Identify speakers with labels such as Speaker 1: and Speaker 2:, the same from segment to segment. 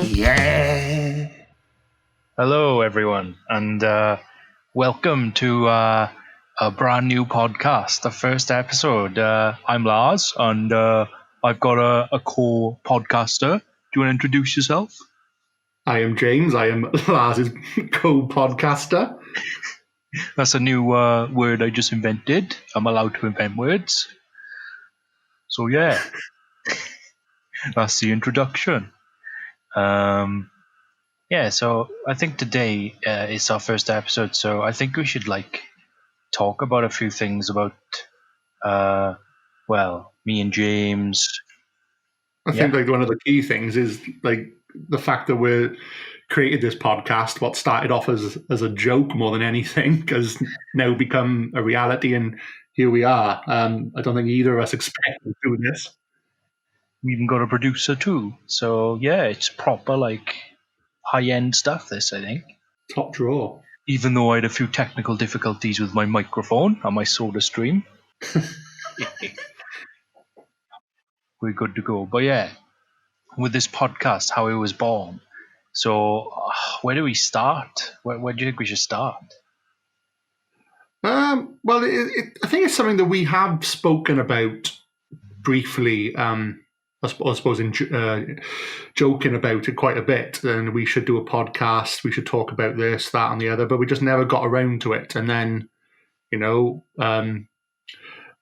Speaker 1: Yeah.
Speaker 2: Hello, everyone, and welcome to a brand new podcast, the first episode. I'm Lars, and I've got a co-podcaster. Do you want to introduce yourself?
Speaker 1: I am James. I am Lars's co-podcaster.
Speaker 2: That's a new word I just invented. I'm allowed to invent words. So, yeah, that's the introduction. Yeah, so I think today is our first episode, so I think we should talk about a few things about me and James.
Speaker 1: I think one of the key things is the fact that we're created this podcast. What started off as a joke more than anything has now become a reality, and here we are. I don't think either of us expected to do this.
Speaker 2: We even got a producer too, so yeah, it's proper high-end stuff. This, I think.
Speaker 1: Top drawer.
Speaker 2: Even though I had a few technical difficulties with my microphone and my soda stream, we're good to go. But yeah, with this podcast, how it was born. So, where do we start? Where do you think we should start?
Speaker 1: Well, I think it's something that we have spoken about briefly. I suppose joking about it quite a bit, and we should do a podcast. We should talk about this, that, and the other, but we just never got around to it. And then,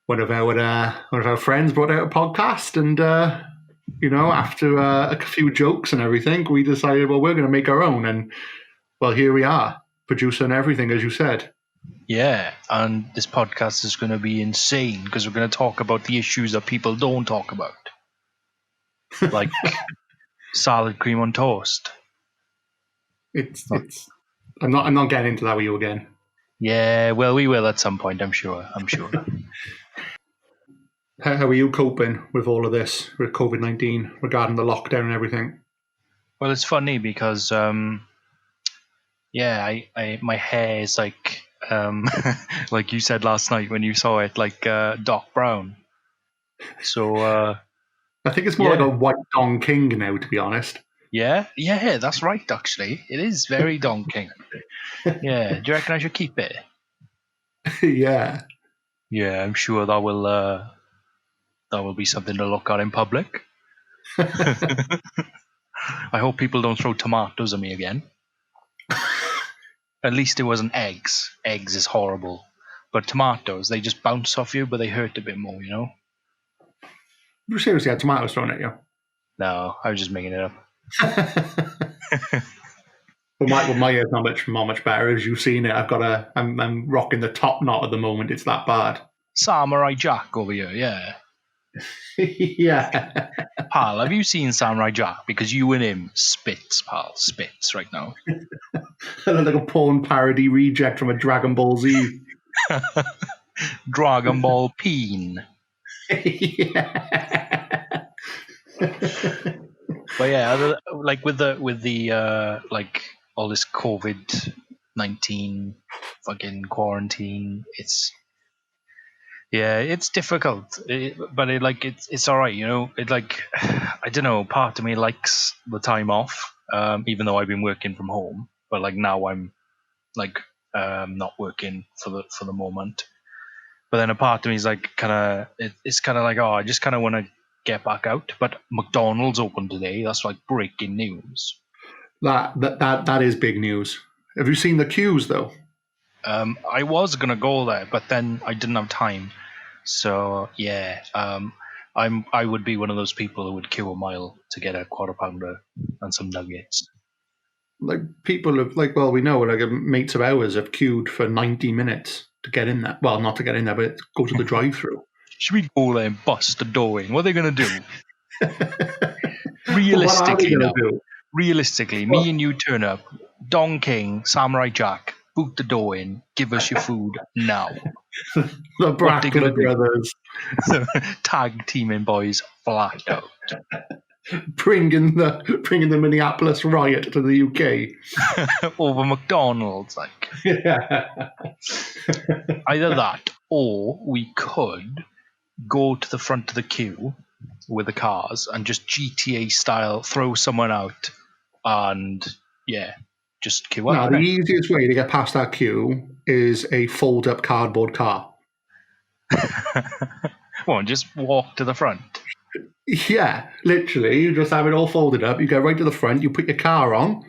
Speaker 1: one of our friends brought out a podcast, and after a few jokes and everything, we decided, well, we're going to make our own, and well, here we are, producing everything, as you said.
Speaker 2: Yeah, and this podcast is going to be insane because we're going to talk about the issues that people don't talk about. Like salad cream on toast.
Speaker 1: I'm not getting into that with you again.
Speaker 2: Yeah, well, we will at some point, I'm sure.
Speaker 1: How are you coping with all of this, with COVID-19, regarding the lockdown and everything?
Speaker 2: Well, it's funny because my hair is like like you said last night when you saw it, like dark brown. So
Speaker 1: I think it's more like a white Don King now, to be honest.
Speaker 2: Yeah, that's right, actually. It is very Don King. Yeah, do you reckon I should keep it?
Speaker 1: Yeah.
Speaker 2: Yeah, I'm sure that will be something to look at in public. I hope people don't throw tomatoes at me again. At least it wasn't eggs. Eggs is horrible. But tomatoes, they just bounce off you, but they hurt a bit more, you know?
Speaker 1: You seriously had tomatoes thrown at you?
Speaker 2: No, I was just making it up.
Speaker 1: Well, my hair's not much better. As you've seen it, I'm rocking the top knot at the moment. It's that bad.
Speaker 2: Samurai Jack over here, yeah.
Speaker 1: Yeah.
Speaker 2: Pal, have you seen Samurai Jack? Because you and him spits, pal. Spits right now.
Speaker 1: I look like a porn parody reject from a Dragon Ball Z.
Speaker 2: Dragon Ball Peen.
Speaker 1: Yeah.
Speaker 2: But yeah, like with the all this COVID-19 fucking quarantine, it's difficult. But it's all right, you know. I don't know. Part of me likes the time off, even though I've been working from home. But like now I'm not working for the moment. But then a part of me is like it's kind of like, oh, I just kind of want to get back out. But McDonald's open today. That's like breaking news.
Speaker 1: That is big news. Have you seen the queues though?
Speaker 2: I was gonna go there, but then I didn't have time. So yeah, I would be one of those people who would queue a mile to get a quarter pounder and some nuggets.
Speaker 1: Like people have we know mates of ours have queued for 90 minutes to get in there. Well, not to get in there, but go to the drive-through.
Speaker 2: Should we go there and bust the door in? What are they gonna do? Realistically, Realistically, me and you turn up, Don King, Samurai Jack, boot the door in, give us your food now.
Speaker 1: The Brackett brothers.
Speaker 2: Tag teaming boys flat out.
Speaker 1: Bringing the Minneapolis riot to the UK.
Speaker 2: Over McDonald's, like.
Speaker 1: Yeah.
Speaker 2: Either that, or we could go to the front of the queue with the cars and just GTA style throw someone out and just queue up.
Speaker 1: Now, the easiest way to get past that queue is a fold-up cardboard car.
Speaker 2: Well, just walk to the front.
Speaker 1: Yeah, literally, you just have it all folded up. You go right to the front. You put your car on.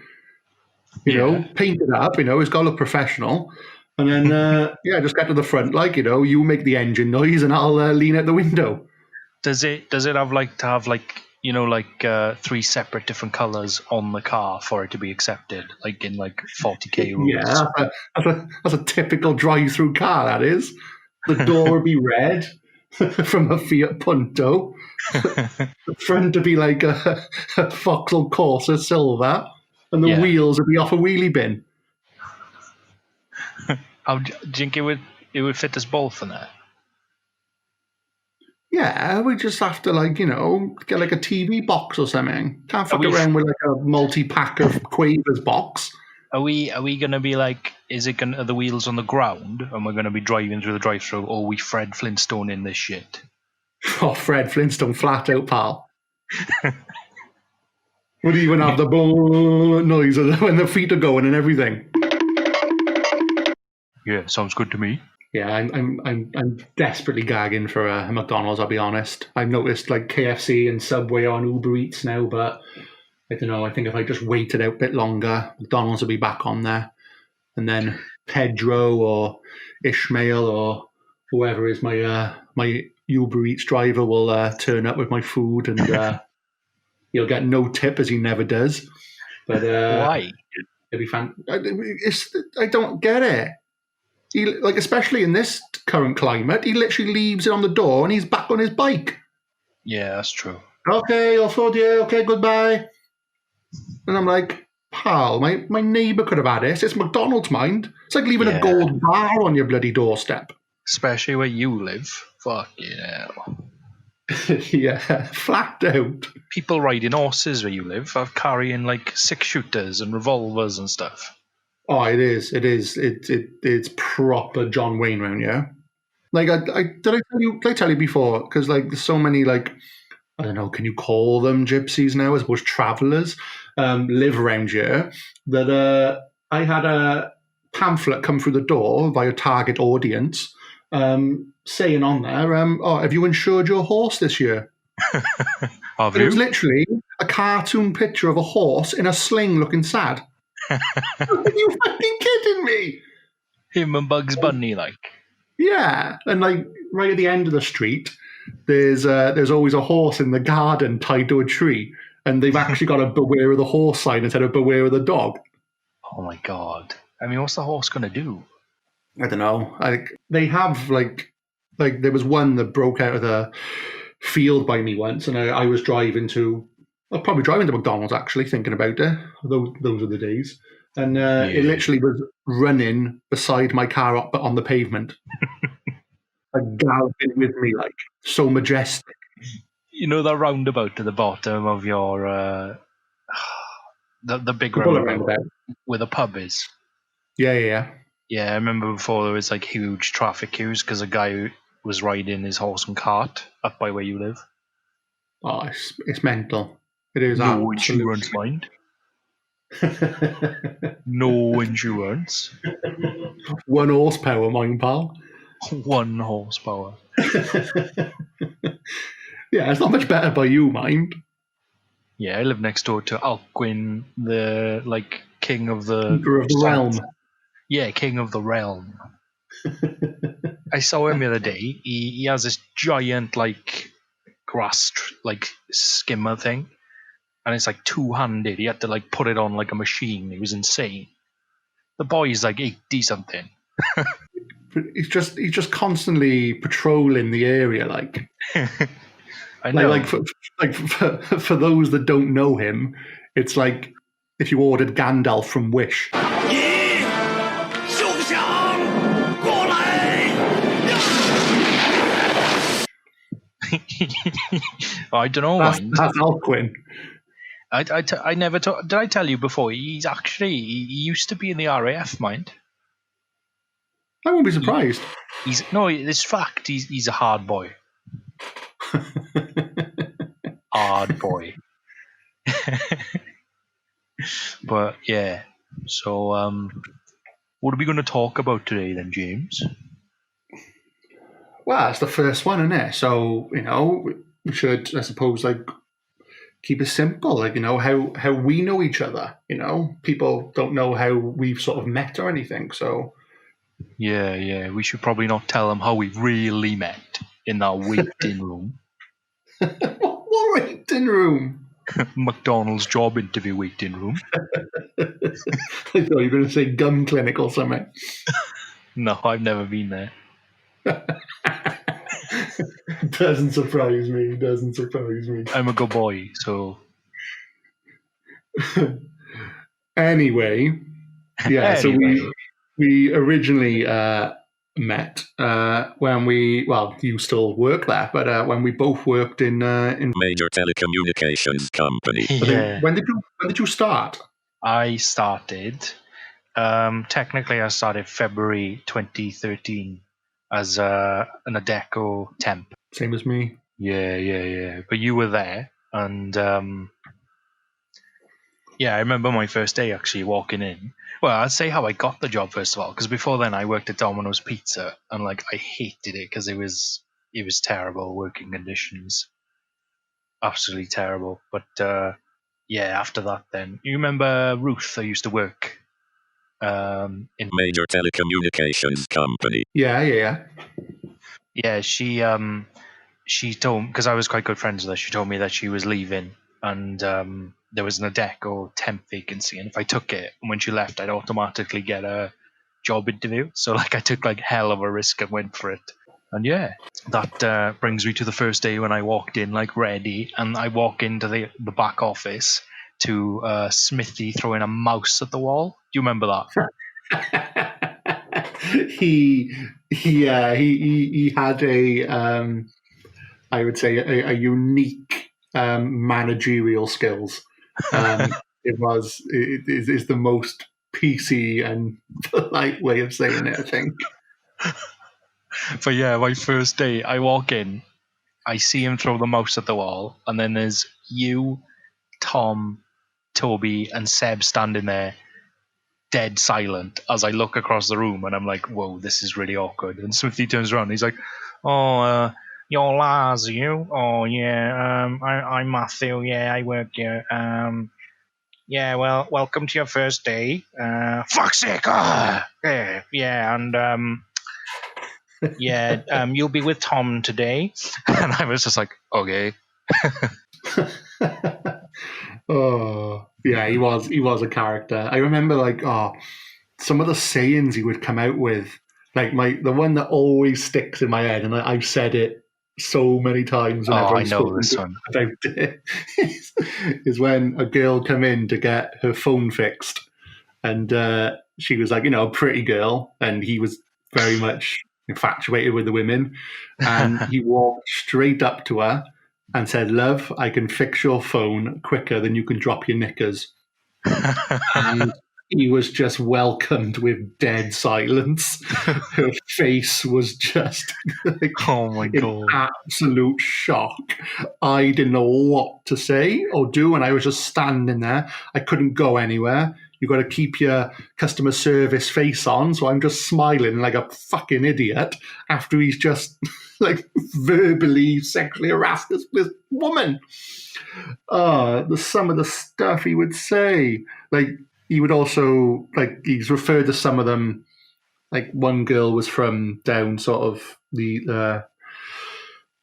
Speaker 1: Paint it up. It's got to look professional. And then, just get to the front. You make the engine noise, and I'll lean out the window.
Speaker 2: Does it have three separate different colors on the car for it to be accepted, like in 40k rules?
Speaker 1: Yeah, that's a typical drive-through car. That is. The door would be red from a Fiat Punto. The front would be like a Vauxhall Corsa silver, and the wheels would be off a wheelie bin.
Speaker 2: How do you think it would fit us both in there?
Speaker 1: Yeah, we just have to get a TV box or something. Can't fuck around with a multi-pack of Quavers box.
Speaker 2: Are we gonna be are the wheels on the ground and we're gonna be driving through the drive-through, or are we Fred Flintstone in this shit?
Speaker 1: Oh, Fred Flintstone, flat out, pal. Would even have the noise when the feet are going and everything.
Speaker 2: Yeah, sounds good to me.
Speaker 1: Yeah, I'm desperately gagging for a McDonald's. I'll be honest. I've noticed KFC and Subway on Uber Eats now, but I don't know. I think if I just waited out a bit longer, McDonald's will be back on there, and then Pedro or Ishmael or whoever is my Uber Eats driver will turn up with my food, and he'll get no tip, as he never does. But
Speaker 2: why?
Speaker 1: It'd be fun. I don't get it. He, especially in this current climate, he literally leaves it on the door and he's back on his bike.
Speaker 2: Yeah, that's true.
Speaker 1: Okay, I'll fold you. Okay, goodbye. And I'm like, pal, my neighbour could have had this. It's McDonald's, mind. It's like leaving a gold bar on your bloody doorstep.
Speaker 2: Especially where you live. Fuck yeah.
Speaker 1: Yeah, flat out.
Speaker 2: People riding horses where you live are carrying 6-shooters and revolvers and stuff.
Speaker 1: Oh, it is. It's proper John Wayne round here. Did I tell you before? Because there's so many I don't know. Can you call them gypsies now? I suppose travelers live around here. That I had a pamphlet come through the door via target audience, saying on there, have you insured your horse this year?
Speaker 2: Have
Speaker 1: you?
Speaker 2: It
Speaker 1: was literally a cartoon picture of a horse in a sling looking sad. Are you fucking kidding me?
Speaker 2: Him and Bugs Bunny,
Speaker 1: Yeah, and right at the end of the street, there's always a horse in the garden tied to a tree, and they've actually got a "Beware of the Horse" sign instead of "Beware of the Dog."
Speaker 2: Oh my god! I mean, what's the horse gonna do?
Speaker 1: I don't know. They have there was one that broke out of the field by me once, and I was probably driving to McDonald's, actually, thinking about it. Those are the days. And it literally was running beside my car up on the pavement. Galloping with me, so majestic.
Speaker 2: You know that roundabout at the bottom of your... the big roundabout where the pub is?
Speaker 1: Yeah.
Speaker 2: Yeah, I remember before there was huge traffic queues because a guy was riding his horse and cart up by where you live.
Speaker 1: Oh, it's mental. It is.
Speaker 2: No insurance, mind. No insurance.
Speaker 1: 1 horsepower, mine, pal.
Speaker 2: 1 horsepower.
Speaker 1: Yeah, it's not much better by you, mind.
Speaker 2: Yeah, I live next door to Alcuin, the king of the
Speaker 1: realm.
Speaker 2: Yeah, king of the realm. I saw him the other day. He has this giant grass skimmer thing, and it's 2-handed. He had to put it on a machine. It was insane. The boy's 80 something.
Speaker 1: He's just constantly patrolling the area,
Speaker 2: I know.
Speaker 1: For those that don't know him, it's if you ordered Gandalf from Wish.
Speaker 2: I don't know.
Speaker 1: That's Alcuin.
Speaker 2: I never did I tell you before? He used to be in the RAF, mind.
Speaker 1: I won't be surprised.
Speaker 2: It's fact. He's a hard boy. hard boy. But yeah, so what are we going to talk about today then, James?
Speaker 1: Well, it's the first one, isn't it? So, we should, I suppose, keep it simple. How we know each other. People don't know how we've sort of met or anything. So,
Speaker 2: Yeah, we should probably not tell them how we really met in that waiting room.
Speaker 1: what waiting room?
Speaker 2: McDonald's job interview waiting room.
Speaker 1: I thought you were going to say gum clinic or something.
Speaker 2: No, I've never been there.
Speaker 1: Doesn't surprise me.
Speaker 2: I'm a good boy, so.
Speaker 1: Anyway, yeah. So we originally met when you still work there, but when we both worked in
Speaker 3: major telecommunications company.
Speaker 2: Yeah.
Speaker 1: When did you start?
Speaker 2: I started. Technically, I started February 2013 as an Adecco temp.
Speaker 1: Same as me.
Speaker 2: Yeah. But you were there, and I remember my first day actually walking in. Well, I'd say how I got the job first of all, because before then I worked at Domino's Pizza, and I hated it because it was terrible working conditions, absolutely terrible. But after that, then you remember Ruth? I used to work in
Speaker 3: major telecommunications company.
Speaker 1: Yeah.
Speaker 2: Yeah, she told, because I was quite good friends with her, she told me that she was leaving, and there was an Adecco temp vacancy, and if I took it, and when she left, I'd automatically get a job interview. So I took hell of a risk and went for it. And yeah, that brings me to the first day when I walked in ready, and I walk into the back office to Smithy throwing a mouse at the wall. Do you remember
Speaker 1: that? he had a I would say a unique managerial skills. It is the most PC and polite way of saying it, I think.
Speaker 2: But yeah, my first day, I walk in, I see him throw the mouse at the wall, and then there's you, Tom, Toby, and Seb standing there, dead silent, as I look across the room, and I'm like, whoa, this is really awkward. And Smithy turns around, and he's like, oh, you're Lars, you? Oh, yeah, I'm Matthew, yeah, I work here. Yeah, well, welcome to your first day. Fuck's sake! Yeah, and you'll be with Tom today. And I was just like, okay.
Speaker 1: Oh, yeah, he was a character. I remember some of the sayings he would come out with. The one that always sticks in my head, and I've said it so many times whenever
Speaker 2: I know this one
Speaker 1: about it, is when a girl come in to get her phone fixed, and she was a pretty girl, and he was very much infatuated with the women, and he walked straight up to her and said, "Love, I can fix your phone quicker than you can drop your knickers." And he was just welcomed with dead silence. Her face was just
Speaker 2: oh my God,
Speaker 1: absolute shock. I didn't know what to say or do, and I was just standing there. I couldn't go anywhere. You got to keep your customer service face on, so I'm just smiling like a fucking idiot after he's just verbally sexually harassed this woman. Some of the stuff he would say, he would also he's referred to some of them. One girl was from down sort of the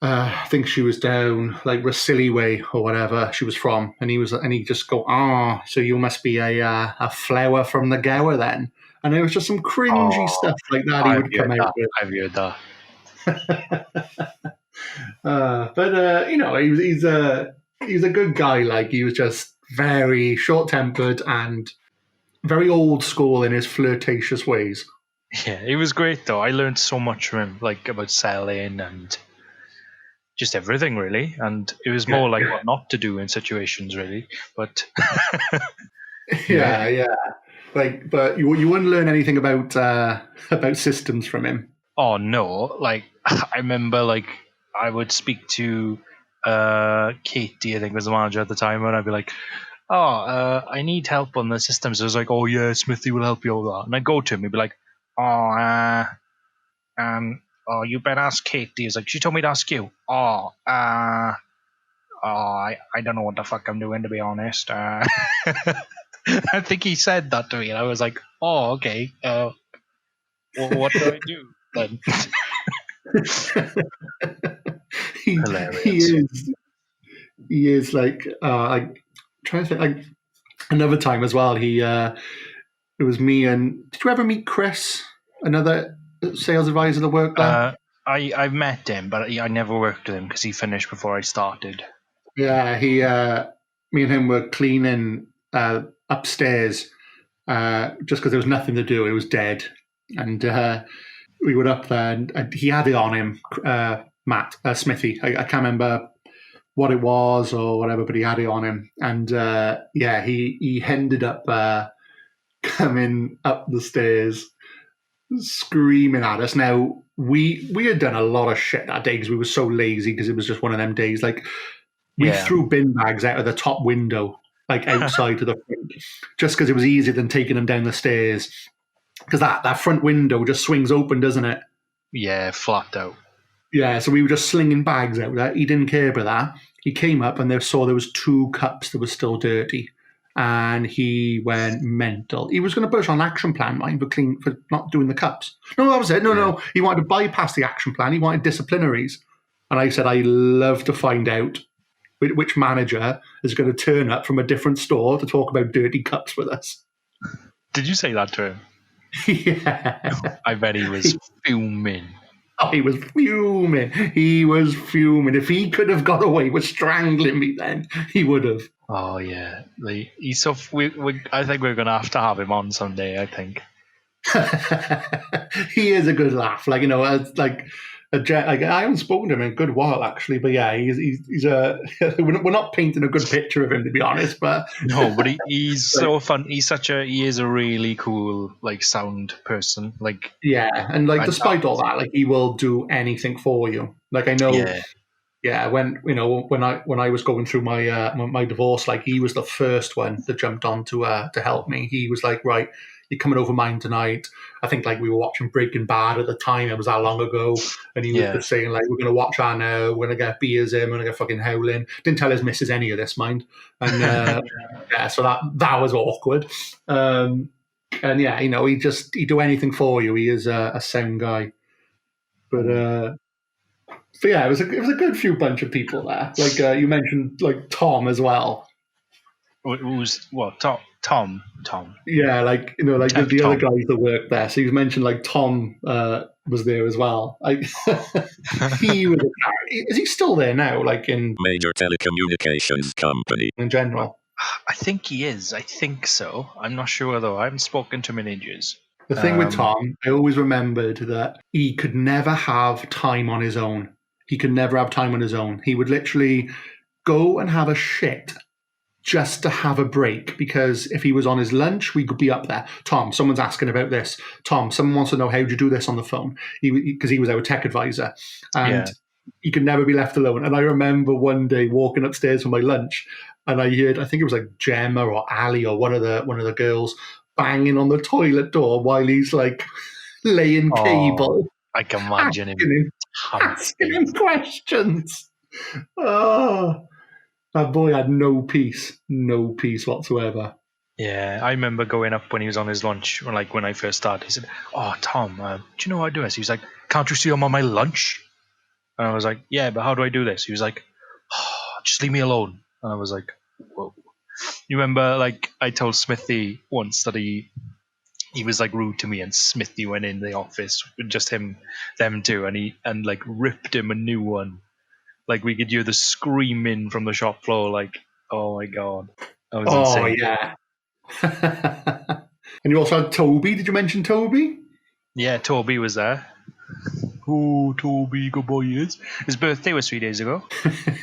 Speaker 1: I think she was down Rasili way or whatever she was from, and he just go, so you must be a flower from the Gower then. And there was just some cringy stuff like that he would come out with.
Speaker 2: I've heard
Speaker 1: that. But he's a good guy. He was just very short-tempered and very old school in his flirtatious ways.
Speaker 2: Yeah, he was great though. I learned so much from him, about selling and just everything really. And it was more what not to do in situations really. But
Speaker 1: yeah. But you wouldn't learn anything about systems from him.
Speaker 2: Oh no! I remember I would speak to Katie, I think, was the manager at the time, and I'd be like, I need help on the system. So I was like, oh yeah, Smithy will help you with that. And I'd go to him, he'd be like, you better ask Katie. He's like, she told me to ask you. I don't know what the fuck I'm doing, to be honest. I think he said that to me, and I was like, oh, okay. What do I do then? Hilarious.
Speaker 1: He is like, I'm trying to think, like, another time as well, it was me and, did you ever meet Chris, another sales advisor that worked there?
Speaker 2: I've met him, but I never worked with him because he finished before I started.
Speaker 1: Yeah, me and him were cleaning upstairs just because there was nothing to do. It was dead. And we were up there, and he had it on him, Matt, Smithy. I can't remember what it was or whatever, but he had it on him. And he ended up coming up the stairs screaming at us. Now, we had done a lot of shit that day because we were so lazy, because it was just one of them days. Like, we threw bin bags out of the top window, like outside to the front, just because it was easier than taking them down the stairs. Because that front window just swings open, doesn't it?
Speaker 2: Yeah, flat out.
Speaker 1: Yeah, so we were just slinging bags out there. He didn't care about that. He came up and saw there was 2 cups that were still dirty. And he went mental. He was going to put us on an action plan, mind, for not doing the cups. No, that was it. No. He wanted to bypass the action plan. He wanted disciplinaries. And I said, I love to find out which manager is going to turn up from a different store to talk about dirty cups with us.
Speaker 2: Did you say that to him?
Speaker 1: Yeah.
Speaker 2: I bet he was fuming.
Speaker 1: Oh, he was fuming. He was fuming. If he could have got away with strangling me then, he would have.
Speaker 2: Oh, yeah. He's so... I think we're going to have him on someday, I think.
Speaker 1: He is a good laugh. Like, I haven't spoken to him in a good while, actually. But yeah, he's a... We're not painting a good picture of him, to be honest. But
Speaker 2: no, but he's so fun. He is a really cool, sound person.
Speaker 1: Yeah, and despite all that, he will do anything for you. Like, I know... Yeah, when I was going through my my divorce, he was the first one that jumped on to help me. He was like, right, you're coming over mine tonight. I think we were watching Breaking Bad at the time. It was that long ago, and he was just saying we're going to watch our now. We're going to get beers in. We're going to get fucking howling. Didn't tell his missus any of this, mind. And so that was awkward. And yeah, he'd do anything for you. He is a sound guy, but. So yeah, it was a good few bunch of people there. You mentioned, Tom as well.
Speaker 2: Who's what? Tom.
Speaker 1: Yeah, the other guys that worked there. So you mentioned Tom was there as well. He was. Is he still there now? In
Speaker 3: major telecommunications company
Speaker 1: in general.
Speaker 2: I think he is. I think so. I'm not sure though. I haven't spoken to him in ages.
Speaker 1: The thing with Tom, I always remembered that he could never have time on his own. He could never have time on his own. He would literally go and have a shit just to have a break, because if he was on his lunch, we could be up there. Tom, someone's asking about this. Tom, someone wants to know, how do you do this on the phone? Because he was our tech advisor. And he could never be left alone. And I remember one day walking upstairs for my lunch, and I heard, I think it was Gemma or Ali or one of the girls banging on the toilet door while he's laying cable.
Speaker 2: I can imagine him
Speaker 1: asking him questions. Oh, that boy had no peace whatsoever.
Speaker 2: Yeah, I remember going up when he was on his lunch, when I first started. He said, "Oh, Tom, do you know how I do this?" He was like, "Can't you see I'm on my lunch?" And I was like, "Yeah, but how do I do this?" He was like, "Oh, just leave me alone." And I was like, "Whoa." You remember, I told Smithy once that he was rude to me, and Smithy went in the office with just them two, and ripped him a new one. We could hear the screaming from the shop floor. Oh my god, that was insane.
Speaker 1: Yeah. And you also had Toby. Did you mention Toby?
Speaker 2: Yeah, Toby was there. Oh, Toby, good boy he is. His birthday was 3 days ago.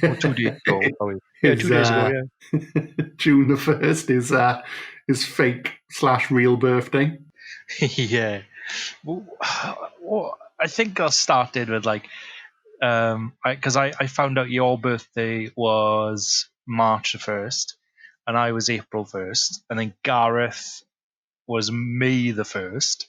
Speaker 2: Or 2 days ago. Yeah, 2 days ago, yeah.
Speaker 1: June the 1st is his fake/real birthday.
Speaker 2: Yeah. Well, I think I started with because I found out your birthday was March the 1st, and I was April 1st, and then Gareth was May the 1st,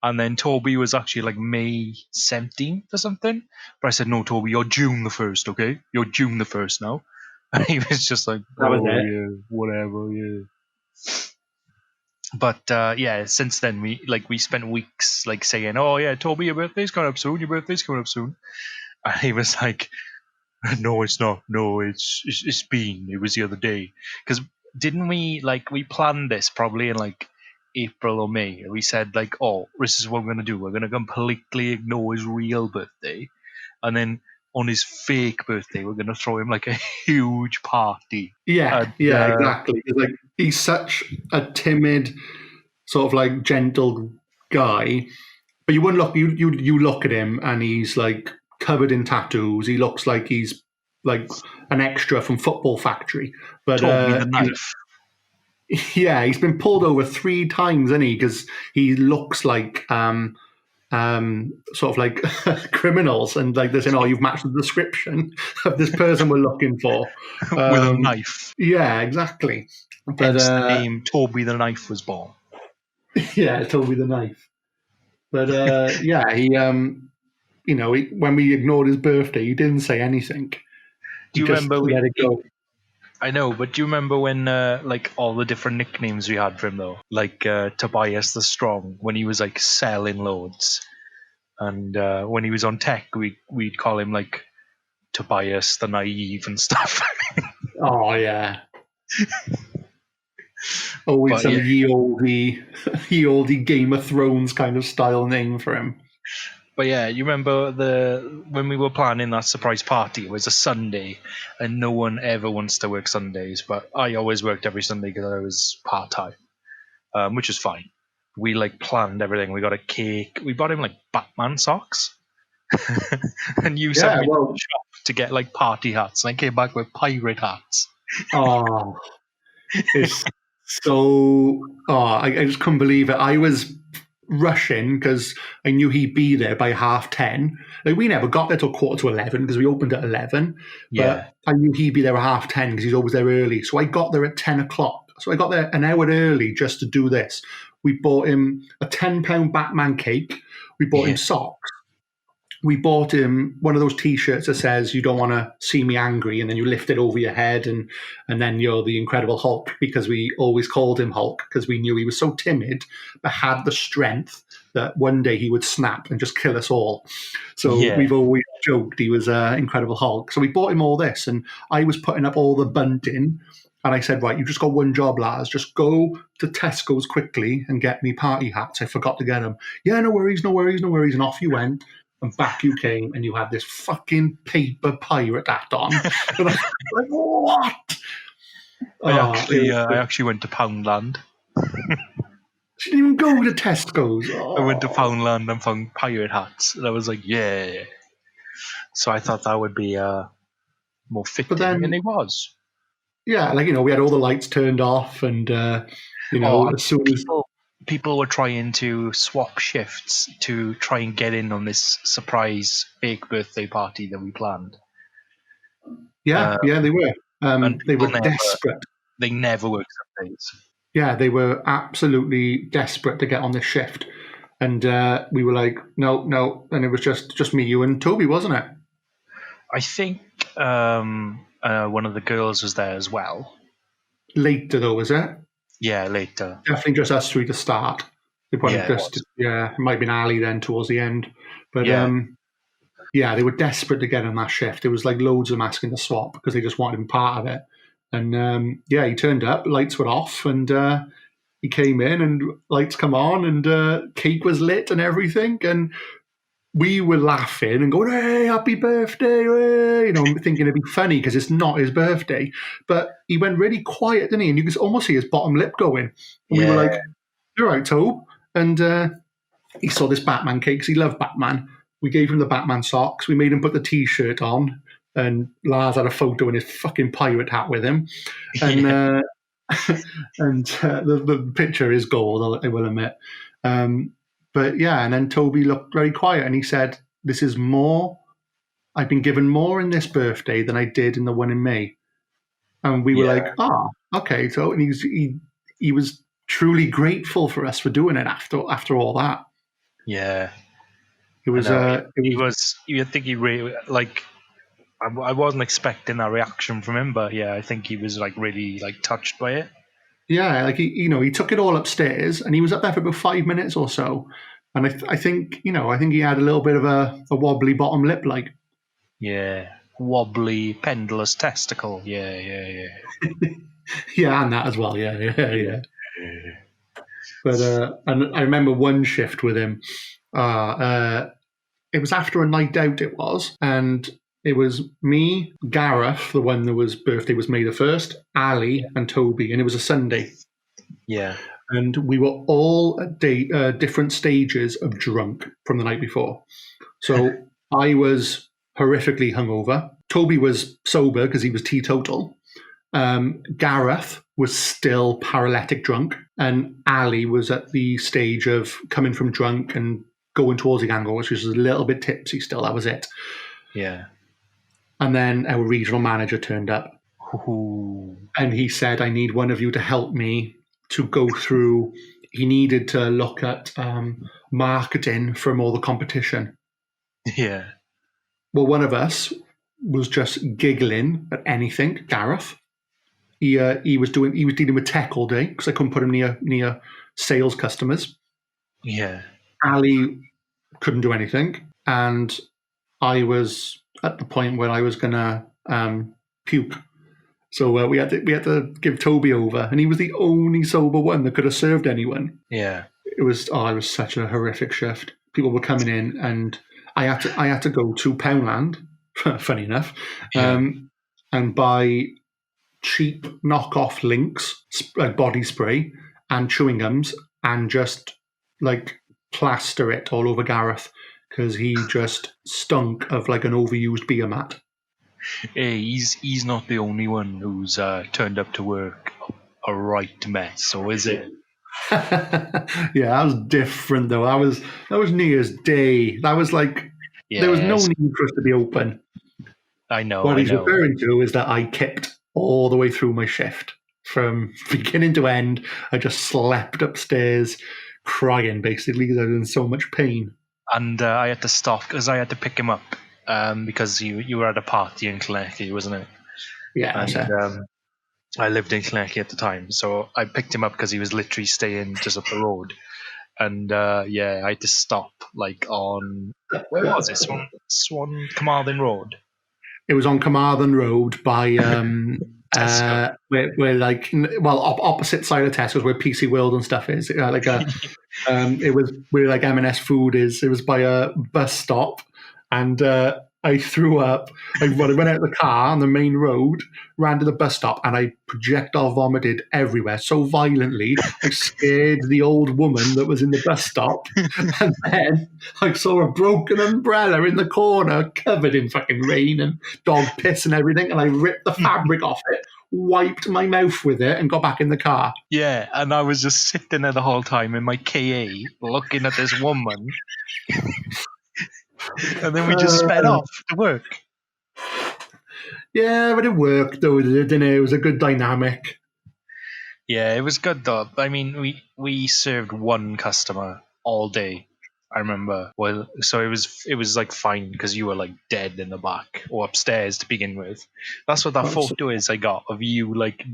Speaker 2: and then Toby was actually like May 17th or something. But I said, no, Toby, you're June the 1st, okay? You're June the 1st now. And he was just like,
Speaker 1: That was
Speaker 2: oh,
Speaker 1: it.
Speaker 2: yeah, whatever, yeah. But yeah, since then we spent weeks like saying, oh yeah, Toby, your birthday's coming up soon. Your birthday's coming up soon. And he was like, no, it's not. No, it's been. It was the other day. Because didn't we we planned this probably in like April or May? We said like, oh, this is what we're gonna do. We're gonna completely ignore his real birthday, and then on his fake birthday, we're gonna throw him like a huge party.
Speaker 1: Yeah, exactly. Like, he's such a timid, sort of like gentle guy, but you wouldn't look. You look at him, and he's like covered in tattoos. He looks like he's like an extra from Football Factory. But
Speaker 2: Toby the knife.
Speaker 1: Yeah, he's been pulled over 3 times, hasn't he? Because he looks like sort of like criminals, and like they're saying, "Oh, you've matched the description of this person we're looking for
Speaker 2: with a knife."
Speaker 1: Yeah, exactly. But
Speaker 2: hence the name Toby the Knife was born.
Speaker 1: Yeah, Toby the Knife. But yeah, he when we ignored his birthday, he didn't say anything.
Speaker 2: Do you remember?
Speaker 1: Let it go.
Speaker 2: I know, but do you remember when like all the different nicknames we had for him though? Like Tobias the Strong when he was like selling loads, and when he was on tech, we'd call him like Tobias the Naive and stuff.
Speaker 1: Oh yeah. Always some ye olde Game of Thrones kind of style name for him.
Speaker 2: But yeah, you remember when we were planning that surprise party? It was a Sunday, and no one ever wants to work Sundays. But I always worked every Sunday because I was part time, which is fine. We like planned everything. We got a cake. We bought him like Batman socks, and you sent me to the shop to get like party hats, and I came back with pirate hats.
Speaker 1: Oh, it's so. Oh, I just couldn't believe it. I was rushing because I knew he'd be there by 10:30. Like, we never got there till 11:15 because we opened at 11.
Speaker 2: Yeah.
Speaker 1: But I knew he'd be there at 10:30 because he's always there early. So I got there at 10 o'clock. So I got there an hour early just to do this. We bought him a £10 Batman cake. We bought him socks. We bought him one of those T-shirts that says, "You don't want to see me angry," and then you lift it over your head, and then you're the Incredible Hulk, because we always called him Hulk because we knew he was so timid but had the strength that one day he would snap and just kill us all. So we've always joked he was Incredible Hulk. So we bought him all this, and I was putting up all the bunting, and I said, right, you've just got one job, Lars. Just go to Tesco's quickly and get me party hats. I forgot to get them. Yeah, no worries. And off you went. And back you came, and you had this fucking paper pirate hat on. And I was like, what?
Speaker 2: I actually went to Poundland.
Speaker 1: She didn't even go to Tesco's.
Speaker 2: I went to Poundland and found pirate hats. And I was like, yeah. So I thought that would be more fitting, and it was.
Speaker 1: Yeah, we had all the lights turned off, and, as soon as...
Speaker 2: People were trying to swap shifts to try and get in on this surprise fake birthday party that we planned.
Speaker 1: Yeah, they were. They were desperate.
Speaker 2: They never work Sundays.
Speaker 1: Yeah, they were absolutely desperate to get on this shift. And we were like, no. And it was just me, you, and Toby, wasn't it?
Speaker 2: I think one of the girls was there as well.
Speaker 1: Later, though, was it?
Speaker 2: Yeah, later.
Speaker 1: Definitely just us 3 to start. It might have been Ali then towards the end. But they were desperate to get on that shift. There was like loads of them asking to swap because they just wanted him part of it. And he turned up, lights were off, and he came in and lights come on, and cake was lit and everything. And we were laughing and going, "Hey, happy birthday!" Hey! Thinking it'd be funny because it's not his birthday. But he went really quiet, didn't he? And you could almost see his bottom lip going. And we were like, "You're right, Tobe." And he saw this Batman cake because he loved Batman. We gave him the Batman socks. We made him put the T-shirt on, and Lars had a photo in his fucking pirate hat with him. And the picture is gold, I will admit. But yeah, and then Toby looked very quiet, and he said, "This is more I've been given more in this birthday than I did in the one in May. And we were like, okay. So, and he was truly grateful for us for doing it after all that.
Speaker 2: Yeah.
Speaker 1: It was,
Speaker 2: you think he really, like, I wasn't expecting that reaction from him, but yeah, I think he was like really like touched by it.
Speaker 1: Yeah, like he took it all upstairs, and he was up there for about 5 minutes or so. And I think he had a little bit of a wobbly bottom lip, like.
Speaker 2: Yeah, wobbly pendulous testicle. Yeah.
Speaker 1: Yeah, and that as well. Yeah. But and I remember one shift with him. It was after a night out. It was, and it was me, Gareth, the one that was birthday was May the 1st, Ali, and Toby, and it was a Sunday.
Speaker 2: Yeah.
Speaker 1: And we were all at different stages of drunk from the night before. So I was horrifically hungover. Toby was sober because he was teetotal. Gareth was still paralytic drunk, and Ali was at the stage of coming from drunk and going towards the angle, which was a little bit tipsy still. That was it.
Speaker 2: Yeah.
Speaker 1: And then our regional manager turned up.
Speaker 2: Ooh.
Speaker 1: And he said, I need one of you to help me to go through. He needed to look at marketing from all the competition.
Speaker 2: Yeah.
Speaker 1: Well, one of us was just giggling at anything. Gareth. He was dealing with tech all day because I couldn't put him near sales customers.
Speaker 2: Yeah.
Speaker 1: Ali couldn't do anything, and I was at the point where I was gonna puke. So we had to give Toby over, and he was the only sober one that could have served anyone.
Speaker 2: Yeah.
Speaker 1: It was such a horrific shift. People were coming in, and I had to go to Poundland, funny enough, and buy cheap knockoff Lynx body spray and chewing gums, and just like plaster it all over Gareth because he just stunk of like an overused beer mat.
Speaker 2: Hey, he's not the only one who's turned up to work a right mess, so is it?
Speaker 1: Yeah, that was different though. That was New Year's Day. That was like there was no need for us to be open.
Speaker 2: I know.
Speaker 1: What he's referring to is that I kept all the way through my shift from beginning to end. I just slept upstairs, crying basically because I was in so much pain.
Speaker 2: And I had to stop because I had to pick him up because you were at a party in Clonechy, wasn't it?
Speaker 1: Yeah.
Speaker 2: And I lived in Clonechy at the time, so I picked him up because he was literally staying just up the road. And I had to stop like on where was it? Swan Carmarthen Road.
Speaker 1: It was on Carmarthen Road by we're like opposite side of Tesco's where PC World and stuff is. It was where like M&S Food is. It was by a bus stop, and I threw up. I went out of the car on the main road, ran to the bus stop, and I projectile vomited everywhere so violently I scared the old woman that was in the bus stop. And then I saw a broken umbrella in the corner covered in fucking rain and dog piss and everything, and I ripped the fabric off it, wiped my mouth with it, and got back in the car.
Speaker 2: Yeah, and I was just sitting there the whole time in my KA looking at this woman. And then we just sped off to work.
Speaker 1: Yeah, but it worked though, didn't it? It was a good dynamic.
Speaker 2: Yeah, it was good though. I mean, we served one customer all day. I remember. Well, so it was like fine because you were like dead in the back or upstairs to begin with. That's what that photo is I got of you like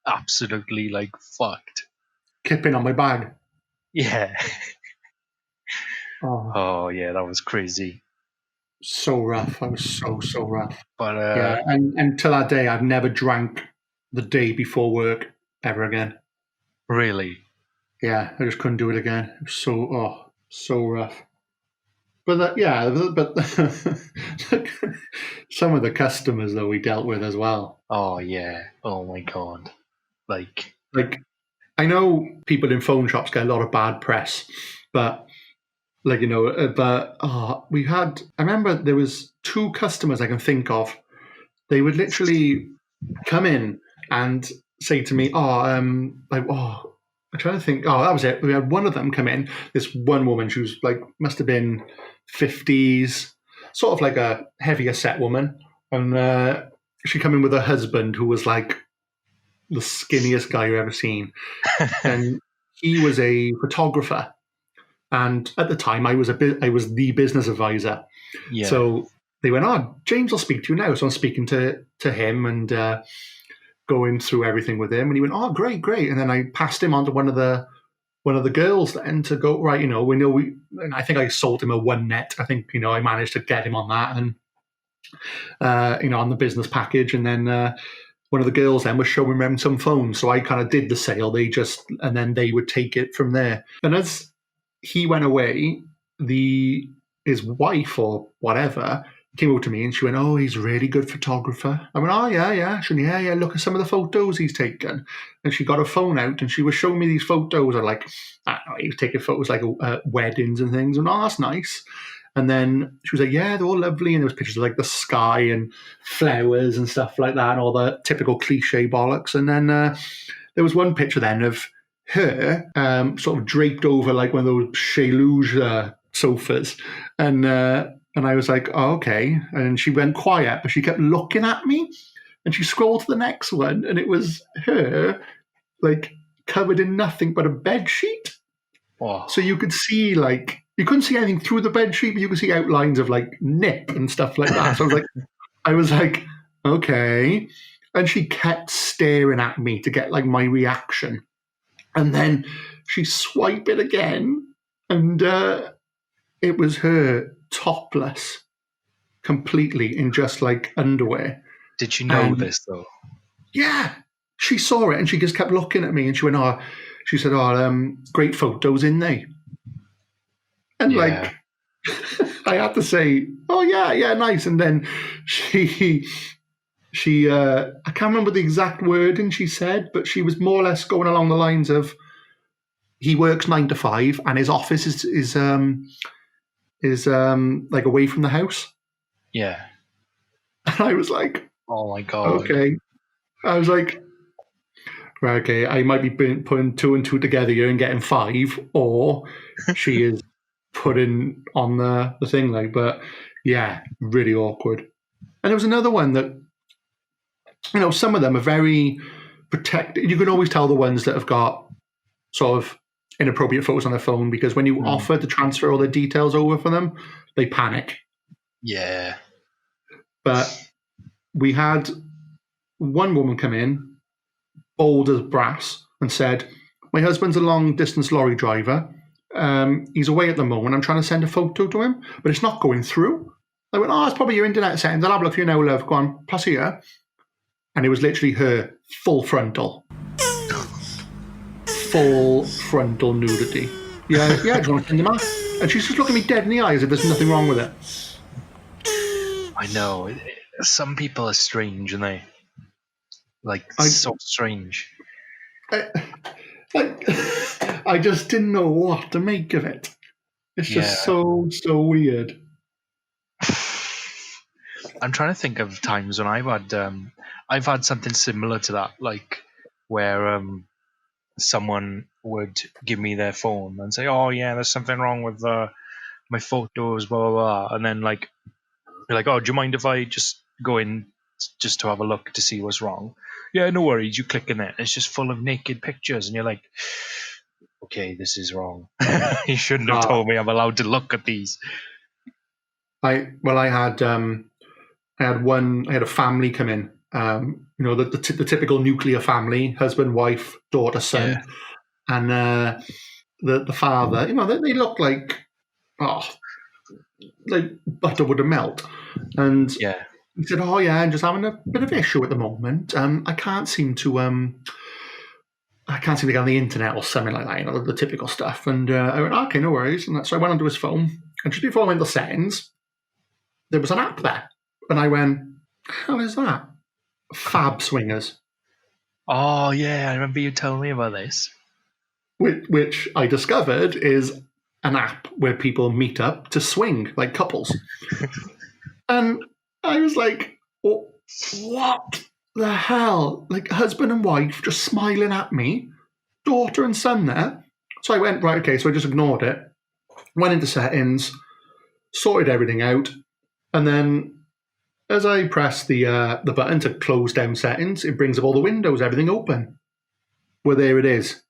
Speaker 2: absolutely like fucked.
Speaker 1: Kipping on my bag.
Speaker 2: Yeah. Oh yeah, that was crazy.
Speaker 1: So rough. I was so rough.
Speaker 2: But
Speaker 1: yeah, and until that day, I've never drank the day before work ever again.
Speaker 2: Really?
Speaker 1: Yeah, I just couldn't do it again. It was so rough. But some of the customers though we dealt with as well.
Speaker 2: Oh yeah. Oh my god. Like
Speaker 1: I know people in phone shops get a lot of bad press, but I remember there was 2 customers I can think of. They would literally come in and say to me, I'm trying to think. Oh, that was it. We had one of them come in. This one woman, she was like, must have been 50s, sort of like a heavier set woman, and she come in with her husband, who was like the skinniest guy you've ever seen, and he was a photographer. And at the time, I was the business advisor.
Speaker 2: Yeah.
Speaker 1: So they went, "Oh, James will speak to you now." So I'm speaking to him and going through everything with him. And he went, "Oh, great, great." And then I passed him on to one of the girls then to go, right, and I think I sold him a one net. I think, I managed to get him on that and, on the business package. And then one of the girls then was showing them some phones. So I kind of did the sale. And then they would take it from there. And as he went away, his wife or whatever came over to me and she went, "Oh, he's a really good photographer." I went, "Oh, yeah." She went, yeah, look at some of the photos he's taken. And she got her phone out and she was showing me these photos of like, I don't know, he was taking photos like weddings and things. And oh, that's nice. And then she was like, "Yeah, they're all lovely." And there was pictures of like the sky and flowers and stuff like that and all the typical cliche bollocks. And then there was one picture then of her sort of draped over like one of those Chez Luge sofas. And I was like, "Oh, okay." And she went quiet, but she kept looking at me. And she scrolled to the next one, and it was her, like, covered in nothing but a bed sheet.
Speaker 2: Oh.
Speaker 1: So you could see, like, you couldn't see anything through the bed sheet, but you could see outlines of, like, nip and stuff like that. So I was like, okay. And she kept staring at me to get, like, my reaction. And then she swiped it again, and it was her topless, completely in just like underwear.
Speaker 2: Did she know this though?
Speaker 1: Yeah, she saw it and she just kept looking at me and she went, she said, "Great photos, in they?" And like, I had to say, "Oh yeah, nice." And then she I can't remember the exact wording she said, but she was more or less going along the lines of, he works 9 to 5 and his office is like away from the house.
Speaker 2: Yeah.
Speaker 1: And I was like,
Speaker 2: "Oh my God."
Speaker 1: Okay. I was like, right, okay, I might be putting 2 and 2 together here and getting 5, or she is putting on the thing, like, but yeah, really awkward. And there was another one that, some of them are very protected. You can always tell the ones that have got sort of inappropriate photos on their phone, because when you offer to transfer all the details over for them, they panic.
Speaker 2: Yeah.
Speaker 1: But we had one woman come in, bold as brass, and said, "My husband's a long-distance lorry driver. He's away at the moment. I'm trying to send a photo to him, but it's not going through." I went, "Oh, it's probably your internet settings. I'll have a look for you now, love. Go on, pass here." And it was literally her full frontal. Full frontal nudity. Yeah, do you want to send him out? And she's just looking at me dead in the eyes if there's nothing wrong with it.
Speaker 2: I know. Some people are strange, aren't they? Like, so strange.
Speaker 1: I just didn't know what to make of it. It's just so weird.
Speaker 2: I'm trying to think of times when I've had something similar to that, like where someone would give me their phone and say, "Oh yeah, there's something wrong with my photos, blah blah blah," and then like, be like, "Oh, do you mind if I just go in just to have a look to see what's wrong?" "Yeah, no worries." You click in it, it's just full of naked pictures, and you're like, "Okay, this is wrong." You shouldn't have told me I'm allowed to look at these.
Speaker 1: I had a family come in. The typical nuclear family: husband, wife, daughter, son, and the father. They look like butter would have melt. And he said, "Oh yeah, I'm just having a bit of issue at the moment. I can't seem to get on the internet or something like that. The typical stuff." And I went, "Okay, no worries." And so I went onto his phone, and just before I went to settings, there was an app there, and I went, "How is that?" Fab Swingers.
Speaker 2: Oh yeah, I remember you telling me about this.
Speaker 1: Which I discovered is an app where people meet up to swing, like couples. And I was like, "Oh, what the hell?" Like, husband and wife just smiling at me, daughter and son there. So I went, right, okay, so I just ignored it, went into settings, sorted everything out, And then as I press the button to close down settings, it brings up all the windows, everything open. Well, there it is.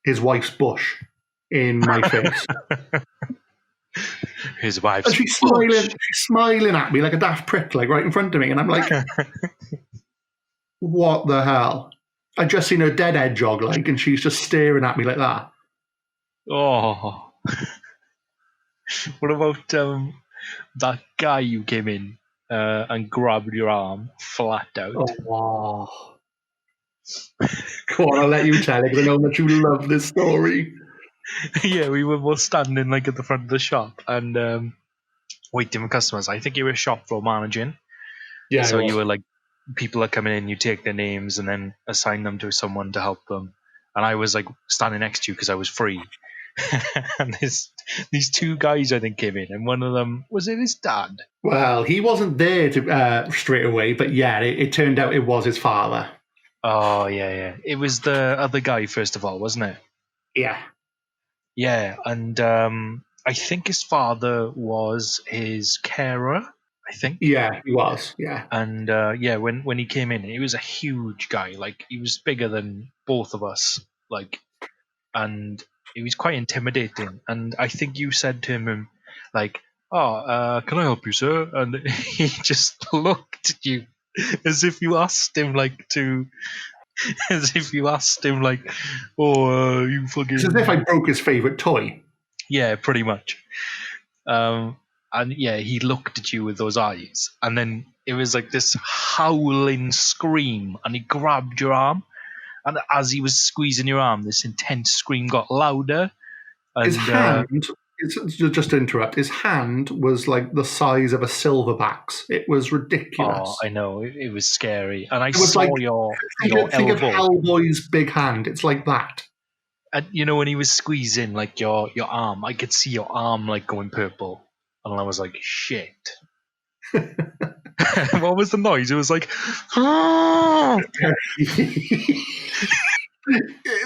Speaker 1: His wife's bush in my face.
Speaker 2: His wife's
Speaker 1: And she's smiling at me like a daft prick, like right in front of me. And I'm like, what the hell? I just seen her dead head jog, like, and she's just staring at me like that.
Speaker 2: Oh. What about that guy you came in and grabbed your arm flat out?
Speaker 1: Oh, wow. Go on, I'll let you tell it because I know that you love this story.
Speaker 2: Yeah, we were both standing like at the front of the shop and waiting for customers. I think you were shop floor managing.
Speaker 1: Yeah.
Speaker 2: So you were like, people are coming in, you take their names and then assign them to someone to help them. And I was like standing next to you because I was free. And these two guys I think came in, and one of them was it his dad?
Speaker 1: Well, he wasn't there to straight away, but yeah, it turned out it was his father.
Speaker 2: Oh yeah. It was the other guy first of all, wasn't it?
Speaker 1: Yeah.
Speaker 2: Yeah, and I think his father was his carer. I think.
Speaker 1: Yeah, he was. Yeah.
Speaker 2: And when he came in, he was a huge guy. Like he was bigger than both of us. Like, and he was quite intimidating. And I think you said to him, like, "Oh, can I help you, sir?" And he just looked at you as if you asked him, like, to. As if you asked him, like, "Oh, you fucking."
Speaker 1: It's as if I broke his favorite toy.
Speaker 2: Yeah, pretty much. And yeah, he looked at you with those eyes, and then it was like this howling scream, and he grabbed your arm, and as he was squeezing your arm, this intense scream got louder. And,
Speaker 1: his hand, just to interrupt, his hand was like the size of a silverbacks. It was ridiculous.
Speaker 2: Oh, I know, it was scary, and I
Speaker 1: was
Speaker 2: saw
Speaker 1: like,
Speaker 2: your
Speaker 1: think of
Speaker 2: elbow.
Speaker 1: Hellboy's big hand. It's like that.
Speaker 2: And you know when he was squeezing like your arm, I could see your arm like going purple, and I was like, shit. What was the noise? It was like,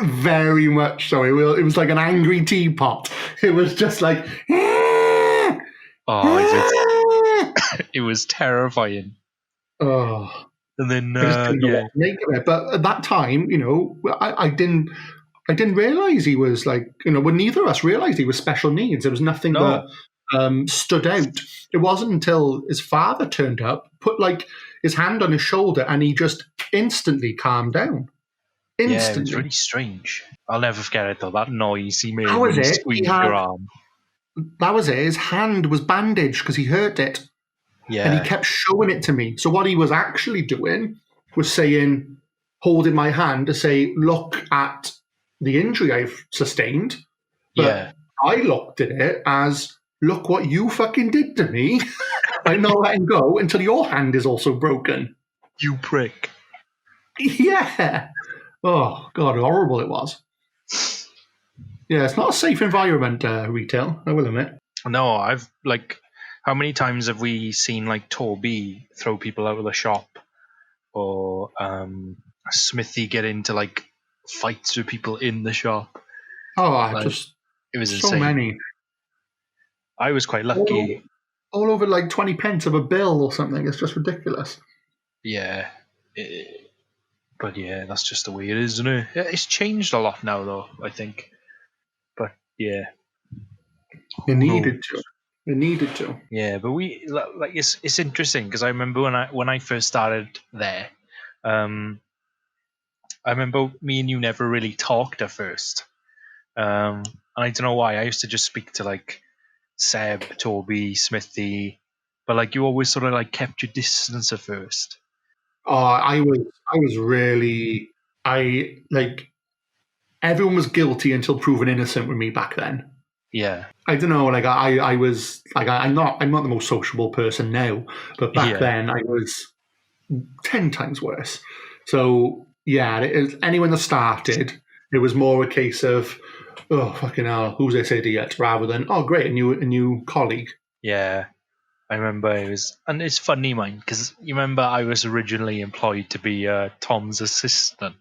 Speaker 1: very much so. It was like an angry teapot. It was just like,
Speaker 2: it was terrifying.
Speaker 1: Oh,
Speaker 2: and then
Speaker 1: yeah, make of it. But at that time, you know, I didn't realize he was like, you know, well, neither of us realized he was special needs. There was nothing that stood out. It wasn't until his father turned up, put like his hand on his shoulder, and he just instantly calmed down. Instantly.
Speaker 2: Yeah, it was really strange. I'll never forget it though. That noise he made
Speaker 1: when
Speaker 2: he squeezed your arm.
Speaker 1: That was it. His hand was bandaged because he hurt it.
Speaker 2: Yeah.
Speaker 1: And he kept showing it to me. So what he was actually doing was saying, holding my hand to say, look at the injury I've sustained. But I looked at it as, look what you fucking did to me. I'm not letting go until your hand is also broken.
Speaker 2: You prick.
Speaker 1: Yeah. Oh, God, horrible it was. Yeah, it's not a safe environment, retail, I will admit.
Speaker 2: No, I've, like, how many times have we seen, like, Toby throw people out of the shop? Or Smithy get into, like, fights with people in the shop?
Speaker 1: Oh,
Speaker 2: like, it was
Speaker 1: so
Speaker 2: insane.
Speaker 1: many.
Speaker 2: I was quite lucky.
Speaker 1: All over, like, 20 pence of a bill or something. It's just ridiculous.
Speaker 2: Yeah. But yeah, that's just the way it is, isn't it? It's changed a lot now, though, I think. But yeah,
Speaker 1: it needed to.
Speaker 2: Yeah, but it's interesting because I remember when I first started there, I remember me and you never really talked at first, and I don't know why. I used to just speak to like Seb, Toby, Smithy, but like you always sort of like kept your distance at first.
Speaker 1: Oh, I was really, everyone was guilty until proven innocent with me back then.
Speaker 2: Yeah.
Speaker 1: I don't know, like I was like I'm not the most sociable person now, but back then I was 10 times worse. So yeah, anyone that started, it was more a case of, oh fucking hell, who's this idiot, rather than, oh great, a new colleague.
Speaker 2: Yeah. I remember and it's funny, mine, because you remember I was originally employed to be Tom's assistant.